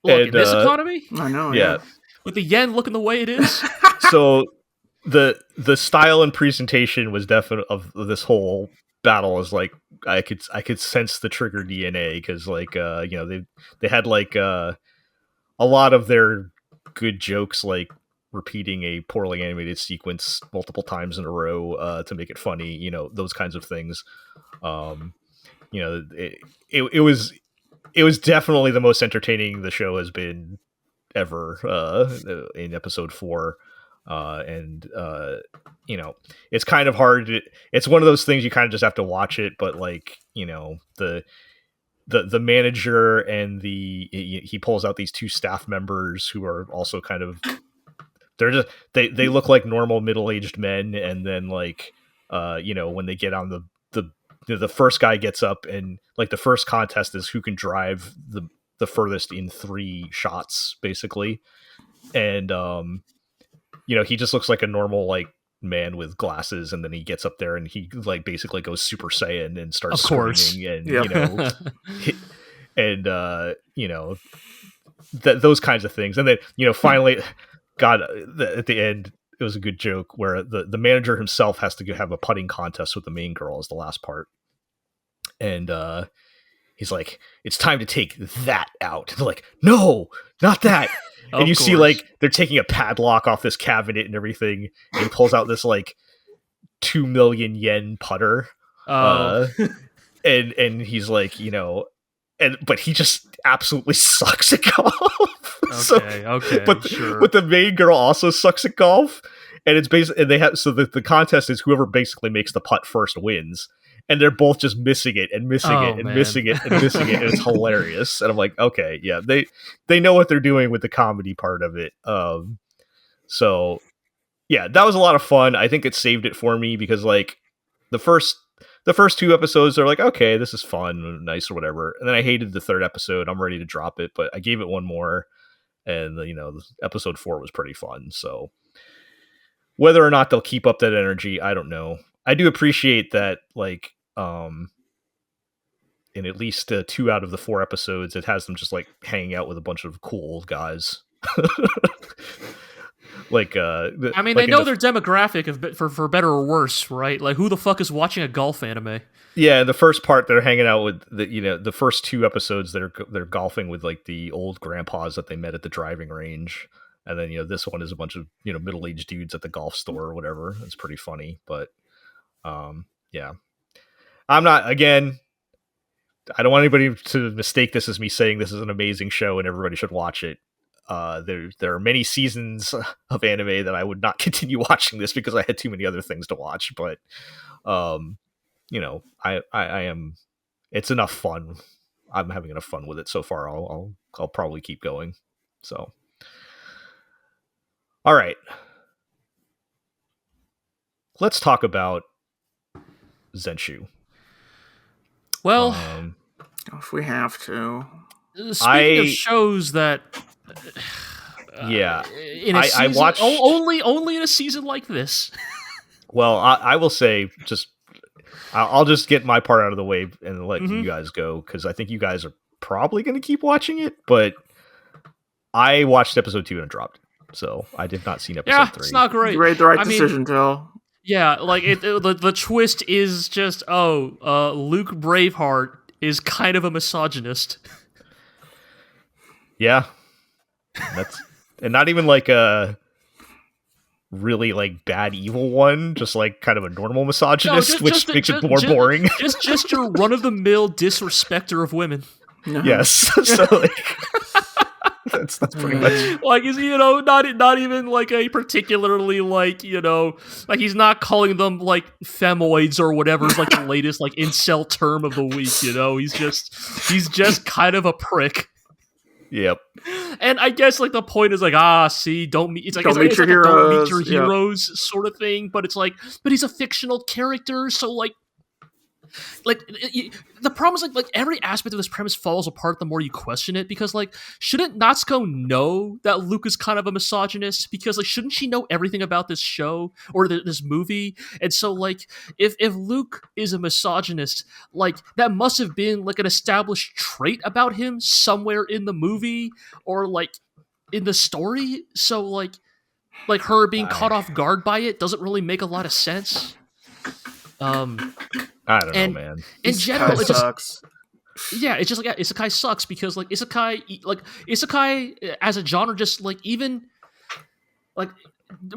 Look, and, in this economy? I know, yeah. With the yen looking the way it is? So the style and presentation was definitely of this whole battle is like I could sense the Trigger DNA, because like they had like a lot of their good jokes, like repeating a poorly animated sequence multiple times in a row to make it funny, those kinds of things. It was definitely the most entertaining the show has been ever in episode 4. It's kind of hard. It's one of those things you kind of just have to watch it, but like, the manager and he pulls out these 2 staff members who are also kind of, they look like normal middle-aged men. And then like, when they get on the first guy gets up, and like the first contest is who can drive the furthest in 3 shots, basically. And, he just looks like a normal, like, man with glasses, and then he gets up there and he like basically goes Super Saiyan and starts screaming, and those kinds of things. And then, finally, God, at the end, it was a good joke where the manager himself has to have a putting contest with the main girl as the last part. and he's like, "It's time to take that out." And they're like, "No, not that." And you see like they're taking a padlock off this cabinet and everything, and he pulls out this like 2 million yen putter. And he's like, but he just absolutely sucks at golf. But the main girl also sucks at golf, and it's basically, and they have, so the contest is whoever basically makes the putt first wins, and they're both just missing it and missing it and missing it and missing it, and it's hilarious. And I'm like, okay, yeah, they know what they're doing with the comedy part of it. So yeah, that was a lot of fun. I think it saved it for me because like the first 2 episodes are like, okay, this is fun, nice or whatever. And then I hated the 3rd episode. I'm ready to drop it, but I gave it one more, and episode 4 was pretty fun. So whether or not they'll keep up that energy, I don't know. I do appreciate that, like, in at least 2 out of the 4 episodes, it has them just like hanging out with a bunch of cool old guys. Like, they know their demographic for better or worse, right? Like, who the fuck is watching a golf anime? Yeah, the first part they're hanging out with the first 2 episodes they're golfing with like the old grandpas that they met at the driving range, and then this one is a bunch of middle-aged dudes at the golf store or whatever. It's pretty funny, but yeah, I'm not, again, I don't want anybody to mistake this as me saying this is an amazing show and everybody should watch it. There are many seasons of anime that I would not continue watching this because I had too many other things to watch. But, I am. It's enough fun. I'm having enough fun with it so far. I'll probably keep going. So, all right, let's talk about Zenshu. Well, if we have to. Speaking of shows that. Yeah, I watched only in a season like this. Well, I will say, I'll just get my part out of the way and let you guys go, because I think you guys are probably going to keep watching it. But I watched episode 2 and dropped it, so I did not see episode 3. It's not great. You made the right decision, Joe. Yeah, like the twist is just Luke Braveheart is kind of a misogynist. Yeah. And not even like a really like bad evil one, just like kind of a normal misogynist, which makes it more boring. Just your run of the mill disrespecter of women. No. Yes, so like that's pretty much like not even like a particularly like like he's not calling them like femoids or whatever is like the latest like incel term of the week. He's just kind of a prick. Yep. And I guess like the point is like, don't meet your heroes sort of thing, but it's like, but he's a fictional character, so like the problem is like every aspect of this premise falls apart the more you question it, because like, shouldn't Natsuko know that Luke is kind of a misogynist? Because like, shouldn't she know everything about this show or this movie? And so like, if Luke is a misogynist, like that must have been like an established trait about him somewhere in the movie or like in the story. So like her being caught off guard by it doesn't really make a lot of sense. I don't know, man. In general, it sucks. It's just like isekai sucks because like isekai as a genre just like even like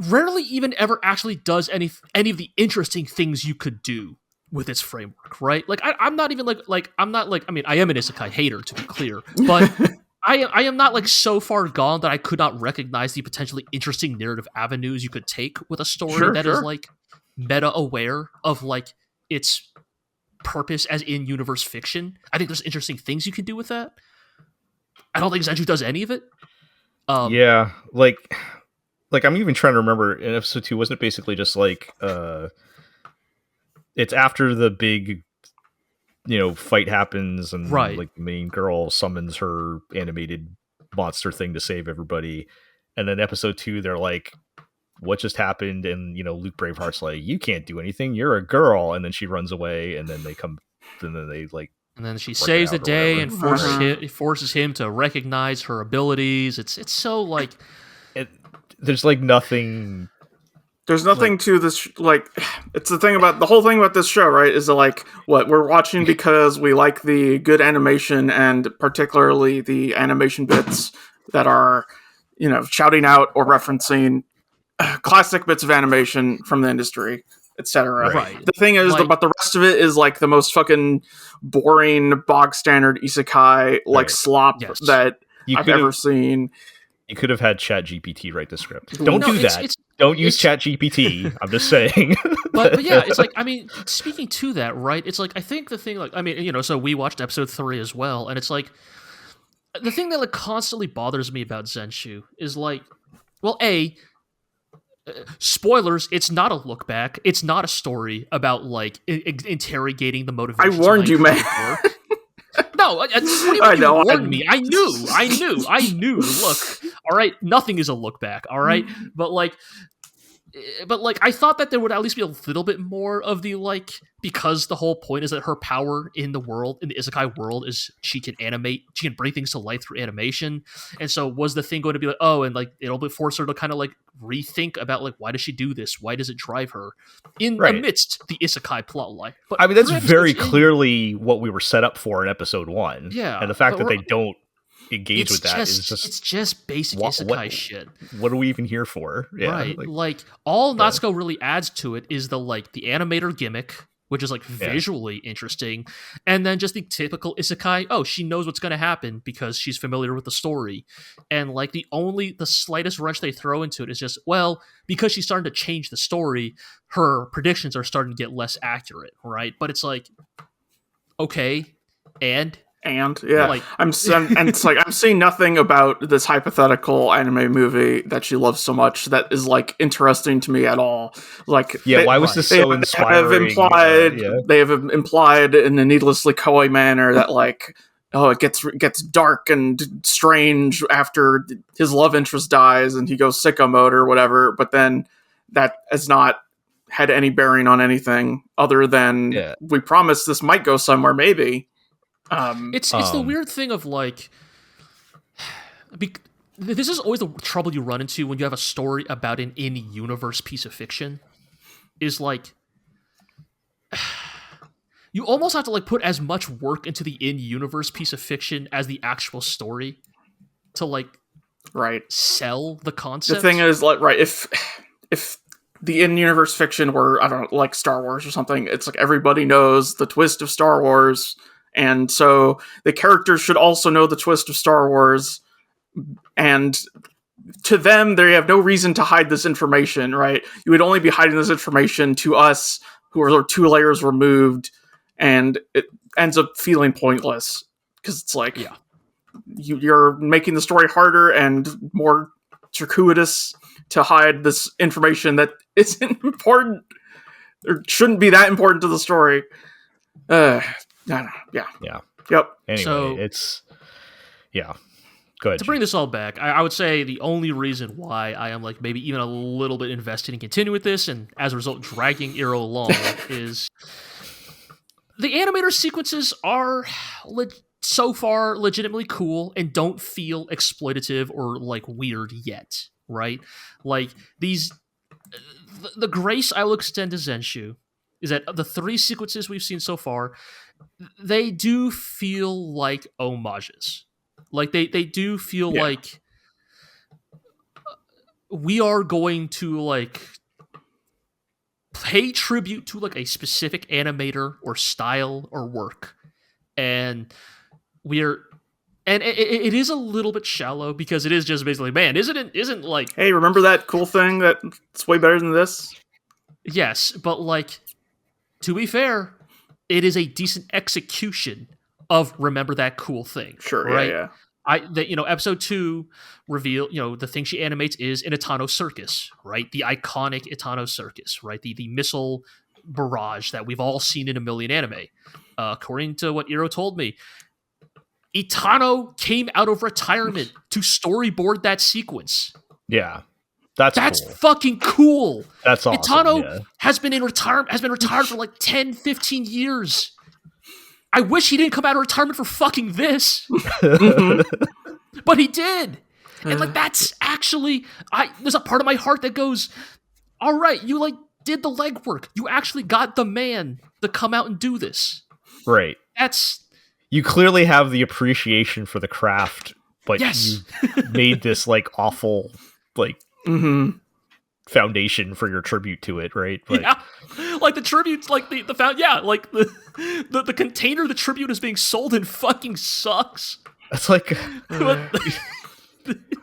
rarely even ever actually does any of the interesting things you could do with its framework, right? Like I'm not even I'm not like, I mean, I am an isekai hater, to be clear, but I am not like so far gone that I could not recognize the potentially interesting narrative avenues you could take with a story that is like meta aware of like its purpose as in universe fiction. I think there's interesting things you can do with that. I don't think Zenshu does any of it. Yeah, like I'm even trying to remember in episode 2, wasn't it basically just like it's after the big fight happens and like the main girl summons her animated monster thing to save everybody, and then episode 2 they're like, what just happened? And Luke Braveheart's like, you can't do anything, you're a girl, and then she runs away, and then and then she saves the day and forces him to recognize her abilities. It's so like there's like nothing There's nothing to this, like, it's the thing about, the whole thing about this show, right, is that, like, what, we're watching because we like the good animation, and particularly the animation bits that are, you know, shouting out or referencing classic bits of animation from the industry, etc. Right. The thing is, Like- but the rest of it is, like, the most fucking boring, bog-standard isekai, like, Right. slop Yes. that You I've could ever have seen. you could have had ChatGPT write the script. Don't No, do it's- that. it's- Don't use it's- ChatGPT. I'm just saying. but yeah, it's like, I mean, speaking to that, right? It's like, I think the thing, like, I mean, you know, so we watched episode 3 as well, and it's like, the thing that like constantly bothers me about Zenshu is like, well, spoilers, it's not a look back. It's not a story about like interrogating the I motivation. warned you, man. No, what do you mean I you know, warned me? I knew. Look, all right, nothing is a look back, all right? But like, I thought that there would at least be a little bit more of the like, because the whole point is that her power in the world, in the isekai world, is she can animate, she can bring things to life through animation. And so was the thing going to be like, oh, and like it'll force her to kind of like rethink about like, why does she do this? Why does it drive her in amidst the isekai plotline? But I mean, that's for very episodes in- clearly what we were set up for in episode 1. Yeah, and the fact but that they don't engage with that is just it's just basic what- isekai shit. what are we even here for? Yeah, Right. Like all Natsuko really adds to it is the like the animator gimmick, which is like visually interesting, and then just the typical isekai, oh, she knows what's going to happen because she's familiar with the story. And like the slightest wrench they throw into it is just, well, because she's starting to change the story, her predictions are starting to get less accurate, right? But it's like, okay, and yeah, like, and it's like I'm seeing nothing about this hypothetical anime movie that she loves so much that is like interesting to me at all. Like, why was this so inspiring? They have implied in a needlessly coy manner that like, oh, it gets dark and strange after his love interest dies and he goes sicko mode or whatever. But then that has not had any bearing on anything other than we promised this might go somewhere, maybe. It's the weird thing of like, this is always the trouble you run into when you have a story about an in-universe piece of fiction, is like, you almost have to like put as much work into the in-universe piece of fiction as the actual story to like sell the concept. The thing is, like, if the in-universe fiction were, I don't know, like Star Wars or something, it's like everybody knows the twist of Star Wars. And so the characters should also know the twist of Star Wars, and to them, they have no reason to hide this information, right? You would only be hiding this information to us, who are 2 layers removed, and it ends up feeling pointless, because it's like, you're making the story harder and more circuitous to hide this information that isn't important, or shouldn't be that important to the story. Yep. Anyway, So, it's go ahead. To bring this all back, I would say the only reason why I am like maybe even a little bit invested in continuing with this, and as a result dragging Iro along, is the animator sequences are so far legitimately cool and don't feel exploitative or like weird yet, right? Like these, the grace I will extend to Zenshu is that of the 3 sequences we've seen so far, they do feel like homages. Like they do feel like we are going to like pay tribute to like a specific animator or style or work, and it is a little bit shallow because it is just basically, man, isn't like, hey, remember that cool thing that's way better than this? Yes, but like, to be fair, it is a decent execution of remember that cool thing. Sure, right? yeah. Episode 2 reveal, the thing she animates is an Itano circus, right? The iconic Itano circus, right? The missile barrage that we've all seen in a million anime. According to what Iro told me, Itano came out of retirement to storyboard that sequence. Yeah. That's cool. Fucking cool. That's awesome. Itano has been retired for like 10, 15 years. I wish he didn't come out of retirement for fucking this. But he did. And like, that's actually, there's a part of my heart that goes, all right, you like did the legwork. You actually got the man to come out and do this. Right. That's You clearly have the appreciation for the craft, but yes. you made this like awful like foundation for your tribute to it, right? Like, yeah, like the tributes, like the found, yeah, like the container the tribute is being sold in fucking sucks. it's like But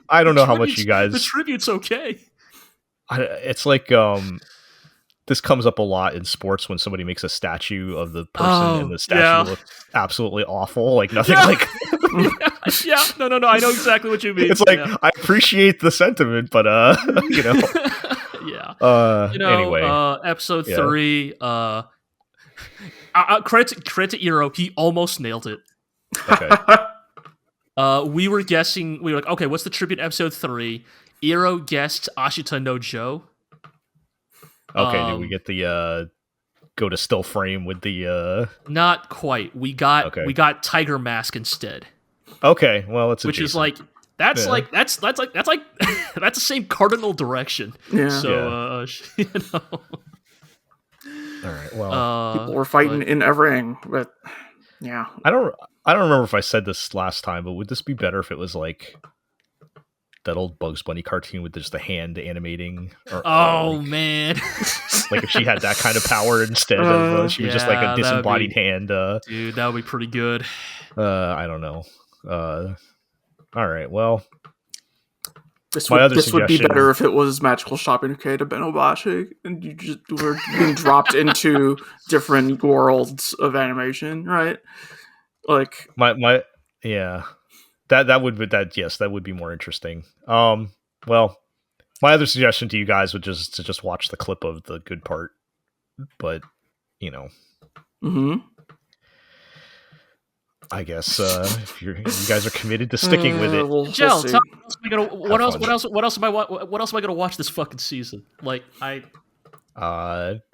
I don't know how tribute's- much you guys. The tribute's okay. It's like this comes up a lot in sports when somebody makes a statue of the person and the statue looks absolutely awful, like nothing like. Yeah, no, I know exactly what you mean. It's like I appreciate the sentiment, but you know. Yeah. Anyway, episode 3. Credit to Iro, he almost nailed it. Okay. We were guessing. We were like, okay, what's the tribute episode 3? Iro guessed Ashita no Joe. Okay, did we get the go to still frame with the Not quite. We got Tiger Mask instead. Okay, well, it's which is like that's the same cardinal direction. Yeah. So you know. All right. Well, people were fighting in a ring, but yeah. I don't remember if I said this last time, but would this be better if it was like that old Bugs Bunny cartoon with just the hand animating? Or man. Like if she had that kind of power instead of she was just like a disembodied hand. Dude, that would be pretty good. I don't know. All right. Well, this would be better if it was Magical Shopping Okay to Benobashi, and you just were being dropped into different worlds of animation, right? Like my yeah. That would be more interesting. Well, my other suggestion to you guys would just watch the clip of the good part, but you know, I guess if you guys are committed to sticking with it, Jill, what else am I gonna watch this fucking season? Like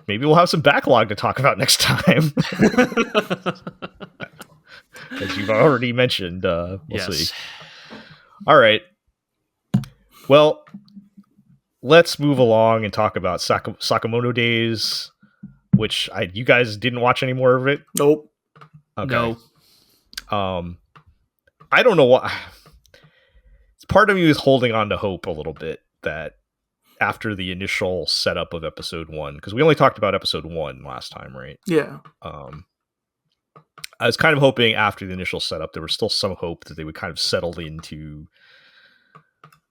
maybe we'll have some backlog to talk about next time. As you've already mentioned, we'll see. All right. Well, let's move along and talk about Sakamoto Days, which you guys didn't watch any more of it? Nope. Okay. No. I don't know what. Part of me is holding on to hope a little bit that after the initial setup of episode 1, because we only talked about episode 1 last time, right? Yeah. I was kind of hoping after the initial setup, there was still some hope that they would kind of settle into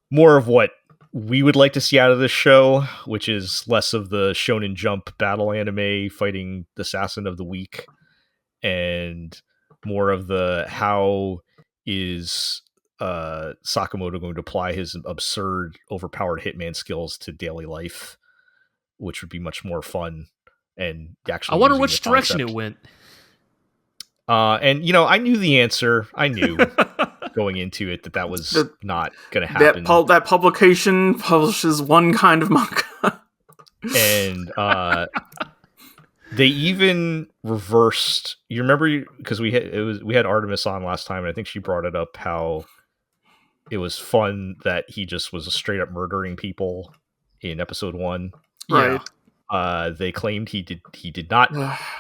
more of what we would like to see out of this show, which is less of the Shonen Jump battle anime fighting the Assassin of the Week, and more of the how is Sakamoto going to apply his absurd, overpowered hitman skills to daily life, which would be much more fun. And actually, I wonder which direction it went. And you know, I knew the answer. I knew going into it that was not going to happen. That publication publishes one kind of manga, and they even reversed. You remember because we had Artemis on last time, and I think she brought it up how it was fun that he just was straight up murdering people in episode 1. Right. Yeah. They claimed he did not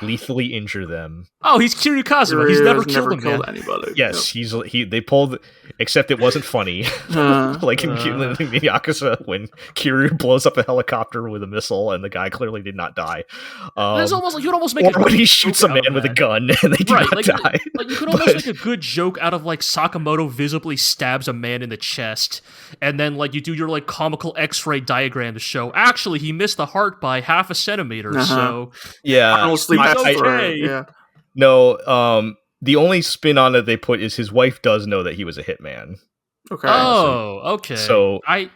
lethally injure them. Oh, he's Kiryu Kazuma. He's never killed anybody. Yes, they pulled, except it wasn't funny. Like in Yakuza when Kiryu blows up a helicopter with a missile and the guy clearly did not die. It's almost like you'd almost make or when he shoots a man with a gun and they do not die. Like you could almost make a good joke out of like Sakamoto visibly stabs a man in the chest, and then like you do your like comical X-ray diagram to show actually he missed the heart by half a centimeter. So yeah, no. The only spin on it they put is his wife does know that he was a hitman. Okay. Okay. So I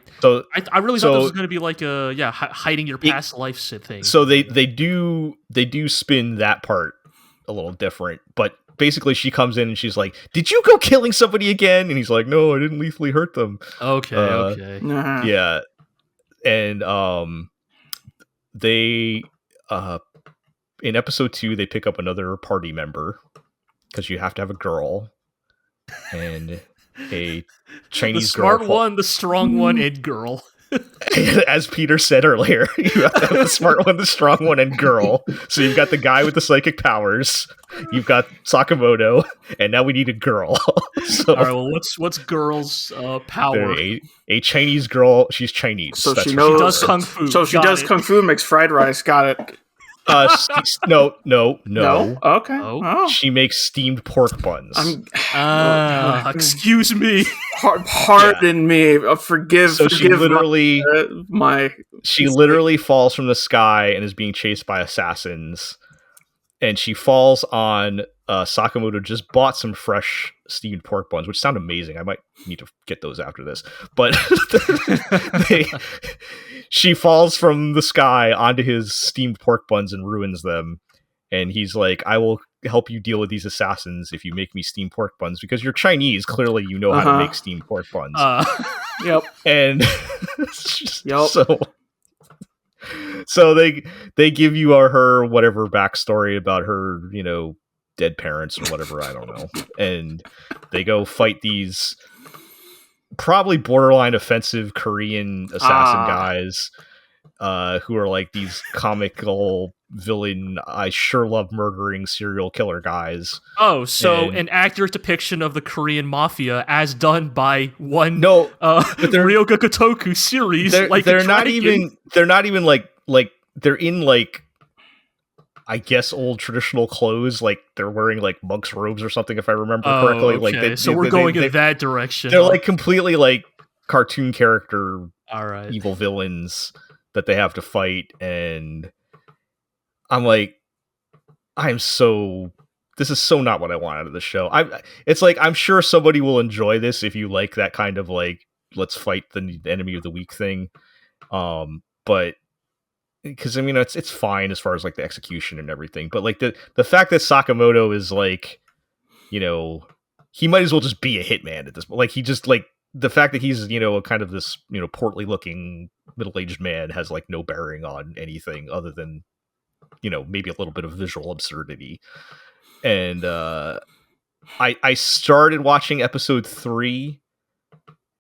really thought this was going to be like a hiding your past life thing. So they do spin that part a little different, but basically she comes in and she's like, "Did you go killing somebody again?" And he's like, "No, I didn't lethally hurt them." Okay. Yeah, and they in episode 2 they pick up another party member because you have to have a girl and a Chinese the smart girl one, the strong one, and girl. As Peter said earlier, you have to have the smart one, the strong one, and girl. So you've got the guy with the psychic powers, you've got Sakamoto, and now we need a girl. So All right, well, what's girls' power? a Chinese girl. She's Chinese. So that's she for knows- She sure. does kung fu. So she Got does it. kung fu, makes fried rice. Got it. No. No. Okay. Oh. Oh. She makes steamed pork buns. Excuse me. Pardon me. Forgive. So she forgive literally, my. she literally falls from the sky and is being chased by assassins. And she falls on Sakamoto just bought some fresh steamed pork buns, which sound amazing. I might need to get those after this. But she falls from the sky onto his steamed pork buns and ruins them. And he's like, I will help you deal with these assassins if you make me steamed pork buns. Because you're Chinese, clearly you know how to make steamed pork buns. Yep. And Yep. so they give you her whatever backstory about her, dead parents or whatever, I don't know. And they go fight these probably borderline offensive Korean assassin guys who are like these comical villain, I sure love murdering serial killer guys. Oh, so an accurate depiction of the Korean mafia as done by one Ryoga Kotoku series. They're not even like they're in like, I guess, old traditional clothes, like they're wearing like monk's robes or something, if I remember correctly. Okay. Like so we're going in that direction. They're like completely like cartoon character, all right, evil villains that they have to fight, and I'm like, this is so not what I want out of the show. It's like, I'm sure somebody will enjoy this if you like that kind of like, let's fight the enemy of the week thing. But because I mean, it's fine as far as like the execution and everything, but like the fact that Sakamoto is like, he might as well just be a hitman at this point. Like, he just like, the fact that he's, a kind of this, portly looking middle-aged man has like no bearing on anything other than, maybe a little bit of visual absurdity. And I started watching episode 3,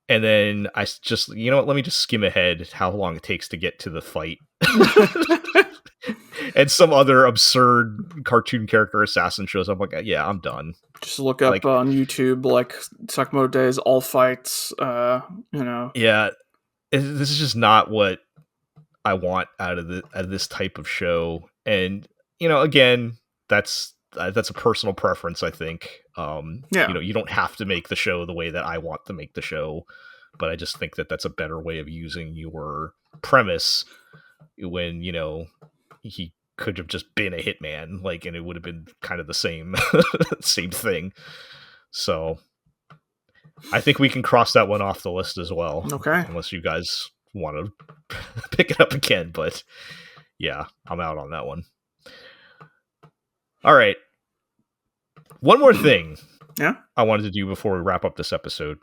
and then I just, let me just skim ahead how long it takes to get to the fight. And some other absurd cartoon character assassin shows up. Like, yeah, I'm done. Just look up on YouTube, like, Sakamoto Days, all fights, Yeah, this is just not what I want out of this type of show. And, again, that's a personal preference, I think. You don't have to make the show the way that I want to make the show, but I just think that that's a better way of using your premise when, he could have just been a hitman, like, and it would have been kind of the same same thing. So I think we can cross that one off the list as well. Okay. Unless you guys want to pick it up again, but yeah, I'm out on that one. All right. One more thing I wanted to do before we wrap up this episode.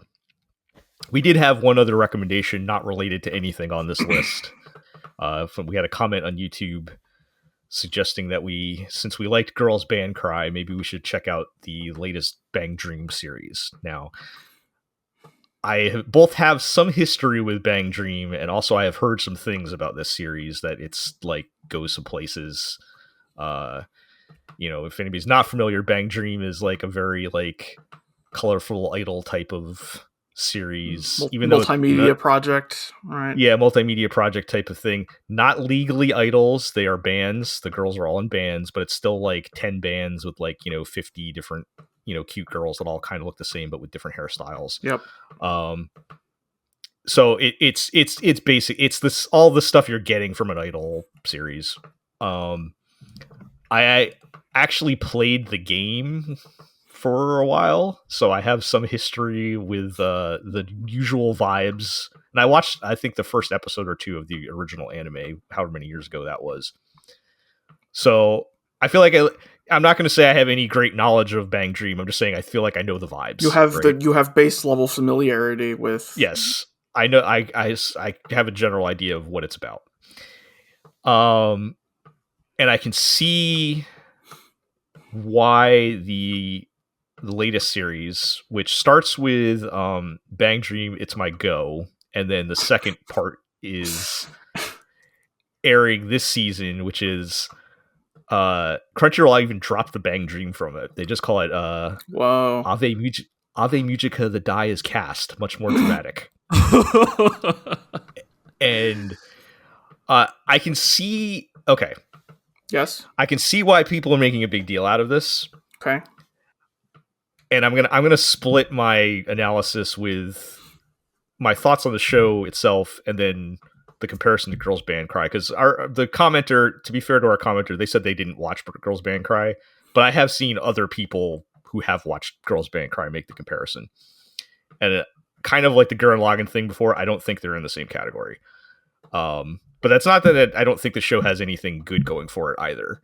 We did have one other recommendation not related to anything on this list. We had a comment on YouTube suggesting that since we liked Girls Band Cry, maybe we should check out the latest Bang Dream series. Now, I both have some history with Bang Dream, and also I have heard some things about this series that it's like goes some places. If anybody's not familiar, Bang Dream is like a very like colorful idol type of series, even multimedia project, right? Yeah, multimedia project type of thing. Not legally idols; they are bands. The girls are all in bands, but it's still like 10 bands with like 50 different cute girls that all kind of look the same but with different hairstyles. Yep. So it's basic. It's this all the stuff you're getting from an idol series. I actually played the game for a while, so I have some history with the usual vibes. And I watched, I think, the first episode or 2 of the original anime, however many years ago that was. So I feel like I'm not going to say I have any great knowledge of Bang Dream. I'm just saying I feel like I know the vibes. You have base level familiarity with. Yes, I know. I have a general idea of what it's about. And I can see why the latest series, which starts with Bang Dream, It's My Go, and then the second part is airing this season, which is Crunchyroll even dropped the Bang Dream from it. They just call it Whoa. Ave Mujica, the die is cast, much more dramatic. And I can see, okay. Yes. I can see why people are making a big deal out of this. Okay. And I'm gonna split my analysis with my thoughts on the show itself, and then the comparison to Girls Band Cry. Because the commenter, to be fair to our commenter, they said they didn't watch Girls Band Cry, but I have seen other people who have watched Girls Band Cry make the comparison. And kind of like the Gurren Lagann thing before, I don't think they're in the same category. But that's not that I don't think the show has anything good going for it either.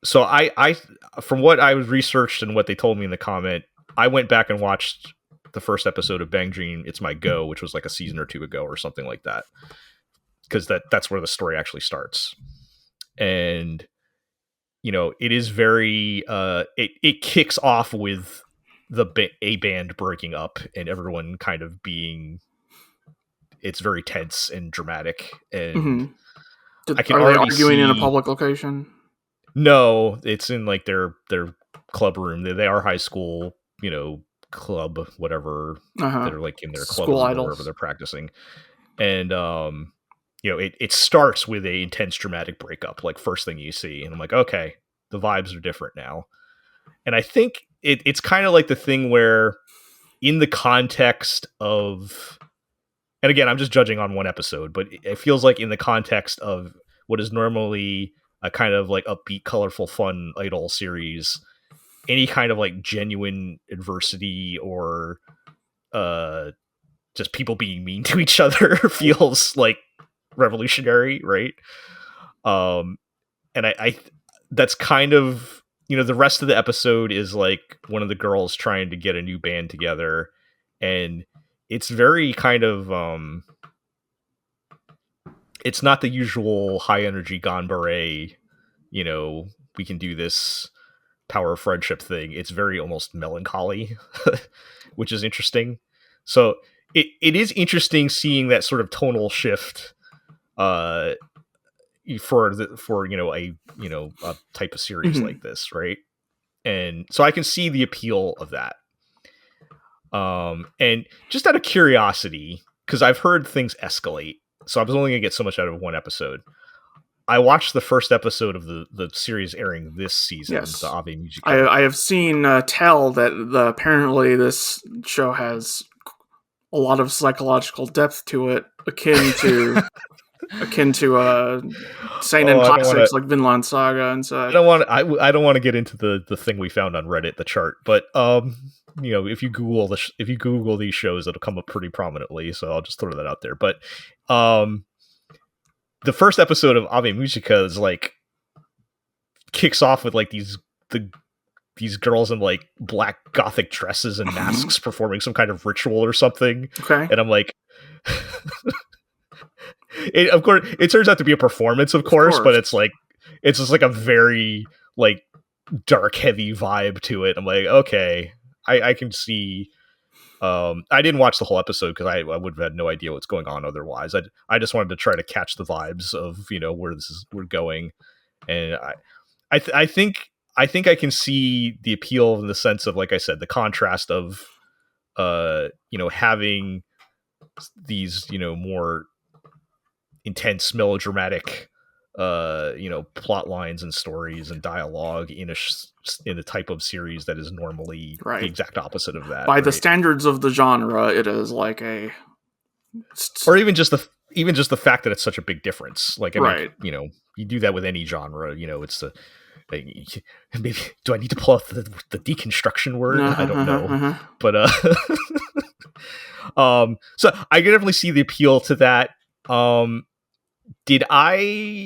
So I from what I was researched and what they told me in the comment, I went back and watched the first episode of Bang Dream, It's My Go, which was like a season or two ago or something like that, because that's where the story actually starts. And it is very it kicks off with a band breaking up and everyone kind of being, it's very tense and dramatic, and I can are they already arguing in a see- public location? No, it's in like their club room. They are high school, club, whatever. They're like in their club School room or idols. wherever they're practicing. And it starts with a intense dramatic breakup, like first thing you see, and I'm like, okay, the vibes are different now. And I think it's kind of like the thing where in the context of, and again, I'm just judging on one episode, but it feels like in the context of what is normally a kind of like upbeat, colorful, fun idol series, any kind of like genuine adversity or just people being mean to each other feels like revolutionary, right? And I that's kind of, the rest of the episode is like one of the girls trying to get a new band together, and it's very kind of it's not the usual high energy Ganbare, we can do this power of friendship thing. It's very almost melancholy, which is interesting. So it is interesting seeing that sort of tonal shift for a type of series like this, right? And so I can see the appeal of that. And just out of curiosity, because I've heard things escalate, so I was only gonna get so much out of one episode. I watched the first episode of the series airing this season, Yes. the Ave Mujica. I have seen tell that apparently this show has a lot of psychological depth to it, akin to seinen classics like Vinland Saga and such. I don't want to get into the thing we found on Reddit, the chart, but if you Google these shows, it'll come up pretty prominently. So I'll just throw that out there. But the first episode of Ave Mujica is like kicks off with like these girls in like black gothic dresses and masks performing some kind of ritual or something. Okay. And I'm like, of course, it turns out to be a performance, of course, but it's just like a very like dark, heavy vibe to it. I'm like, okay, I can see. I didn't watch the whole episode because I would have had no idea what's going on otherwise. I just wanted to try to catch the vibes of where we're going, and I think I can see the appeal in the sense of, like I said, the contrast of having these more intense melodramatic plot lines and stories and dialogue in a type of series that is normally the exact opposite of that. By the standards of the genre, it is like or even just the fact that it's such a big difference. Like, I mean, you do that with any genre. It's maybe, do I need to pull out the deconstruction word? I don't know, but so I can definitely see the appeal to that. Did I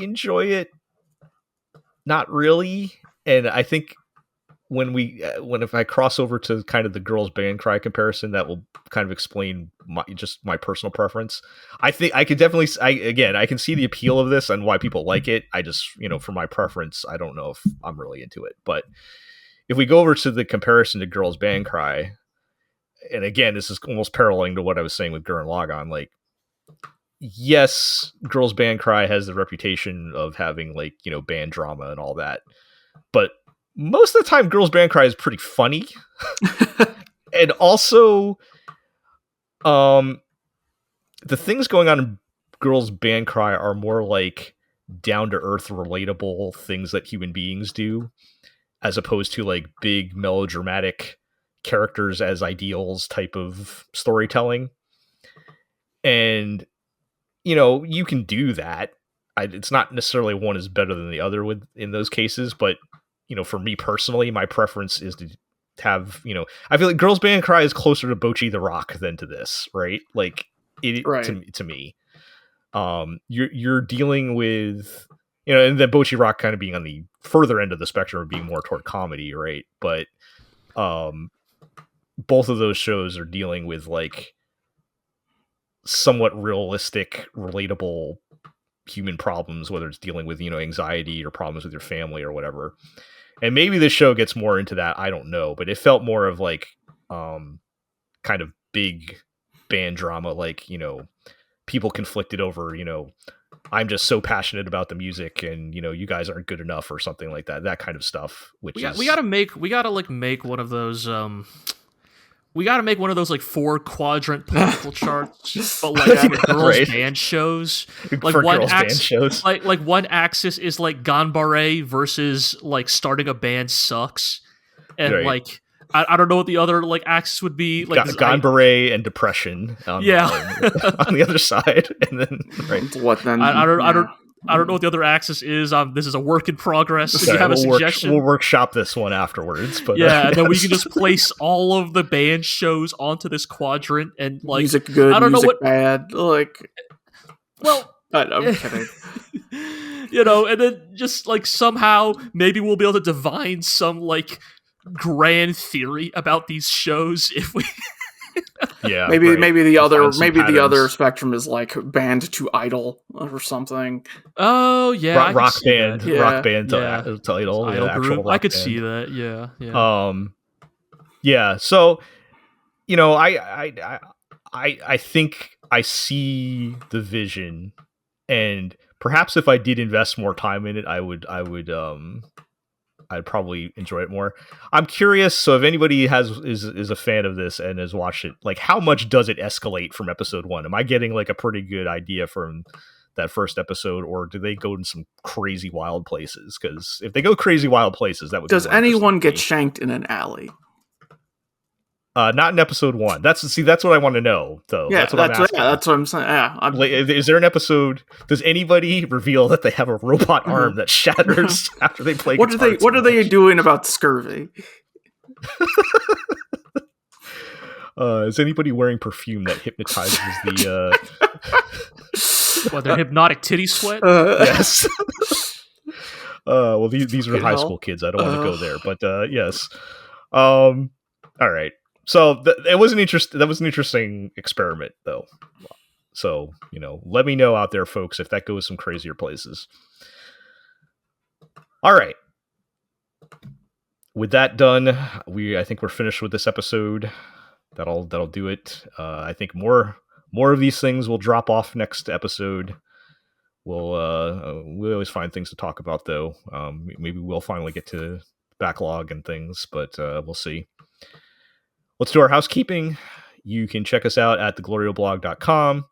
enjoy it? Not really. And I think if I cross over to kind of the Girls Band Cry comparison, that will kind of explain my personal preference. I think I could definitely, I can see the appeal of this and why people like it. I just, for my preference, I don't know if I'm really into it. But if we go over to the comparison to Girls Band Cry, and again, this is almost paralleling to what I was saying with Gurren Lagann. Like, yes, Girls Band Cry has the reputation of having like, you know, band drama and all that, but most of the time, Girls Band Cry is pretty funny, and also, the things going on in Girls Band Cry are more like down to earth, relatable things that human beings do, as opposed to like big melodramatic characters as ideals type of storytelling. And, you know, you can do that. It's not necessarily one is better than the other in those cases, but, you know, for me personally, my preference is to have, you know, I feel like Girls Band Cry is closer to Bocchi the Rock than to this, right? Like, to me. You're dealing with, you know, and then Bocchi Rock kind of being on the further end of the spectrum of being more toward comedy, right? But both of those shows are dealing with like somewhat realistic, relatable human problems, whether it's dealing with, you know, anxiety or problems with your family or whatever. And maybe this show gets more into that, I don't know, but it felt more of like kind of big band drama, like, you know, people conflicted over, you know, I'm just so passionate about the music and, you know, you guys aren't good enough or something like that kind of stuff, which we gotta make one of those like 4-quadrant political charts, but like for girls band shows. Like for one girls band shows. Like one axis is like Ganbare versus like starting a band sucks, and like I don't know what the other like axis would be. Like Ganbare and depression. On the other side, and then what then? I don't know what the other axis is. This is a work in progress. If you have a suggestion, we'll workshop this one afterwards. But and then we can just place all of the band shows onto this quadrant and like music good, I don't music know what bad. Like, well, I'm kidding. You know, and then just like somehow maybe we'll be able to divine some like grand theory about these shows if we. Maybe the other spectrum is like band to idol or something. Oh yeah, rock band title. Idol group. I could see that. Yeah. So, you know, I think I see the vision, and perhaps if I did invest more time in it, I'd probably enjoy it more. I'm curious, so if anybody is a fan of this and has watched it, like how much does it escalate from episode 1? Am I getting like a pretty good idea from that first episode, or do they go in some crazy wild places? Because if they go crazy wild places, that would. Does anyone get shanked in an alley? Not in episode 1. That's what I want to know, though. Yeah, that's what I'm saying. Yeah, is there an episode? Does anybody reveal that they have a robot arm that shatters after they play? What are they doing about scurvy? Is anybody wearing perfume that hypnotizes the? Their hypnotic titty sweat. Yes. Well, these are high school kids. I don't want to go there, but yes. All right. So that was an interesting experiment, though. So, you know, let me know out there, folks, if that goes some crazier places. All right. With that done, I think we're finished with this episode. That'll do it. I think more of these things will drop off next episode. We always find things to talk about, though. Maybe we'll finally get to backlog and things, but we'll see. Let's do our housekeeping. You can check us out at theglorioblog.com.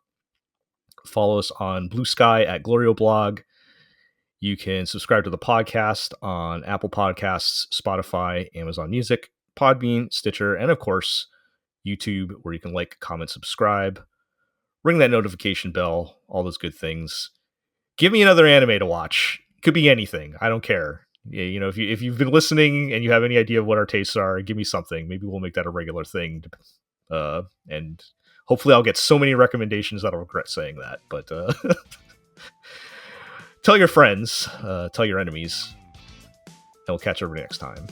Follow us on Blue Sky at glorioblog. You can subscribe to the podcast on Apple Podcasts, Spotify, Amazon Music, Podbean, Stitcher, and of course, YouTube, where you can like, comment, subscribe, ring that notification bell, all those good things. Give me another anime to watch. Could be anything. I don't care. Yeah, you know, if you've been listening and you have any idea of what our tastes are, give me something. Maybe we'll make that a regular thing. And hopefully I'll get so many recommendations that I'll regret saying that. But tell your friends, tell your enemies, and we'll catch everybody next time.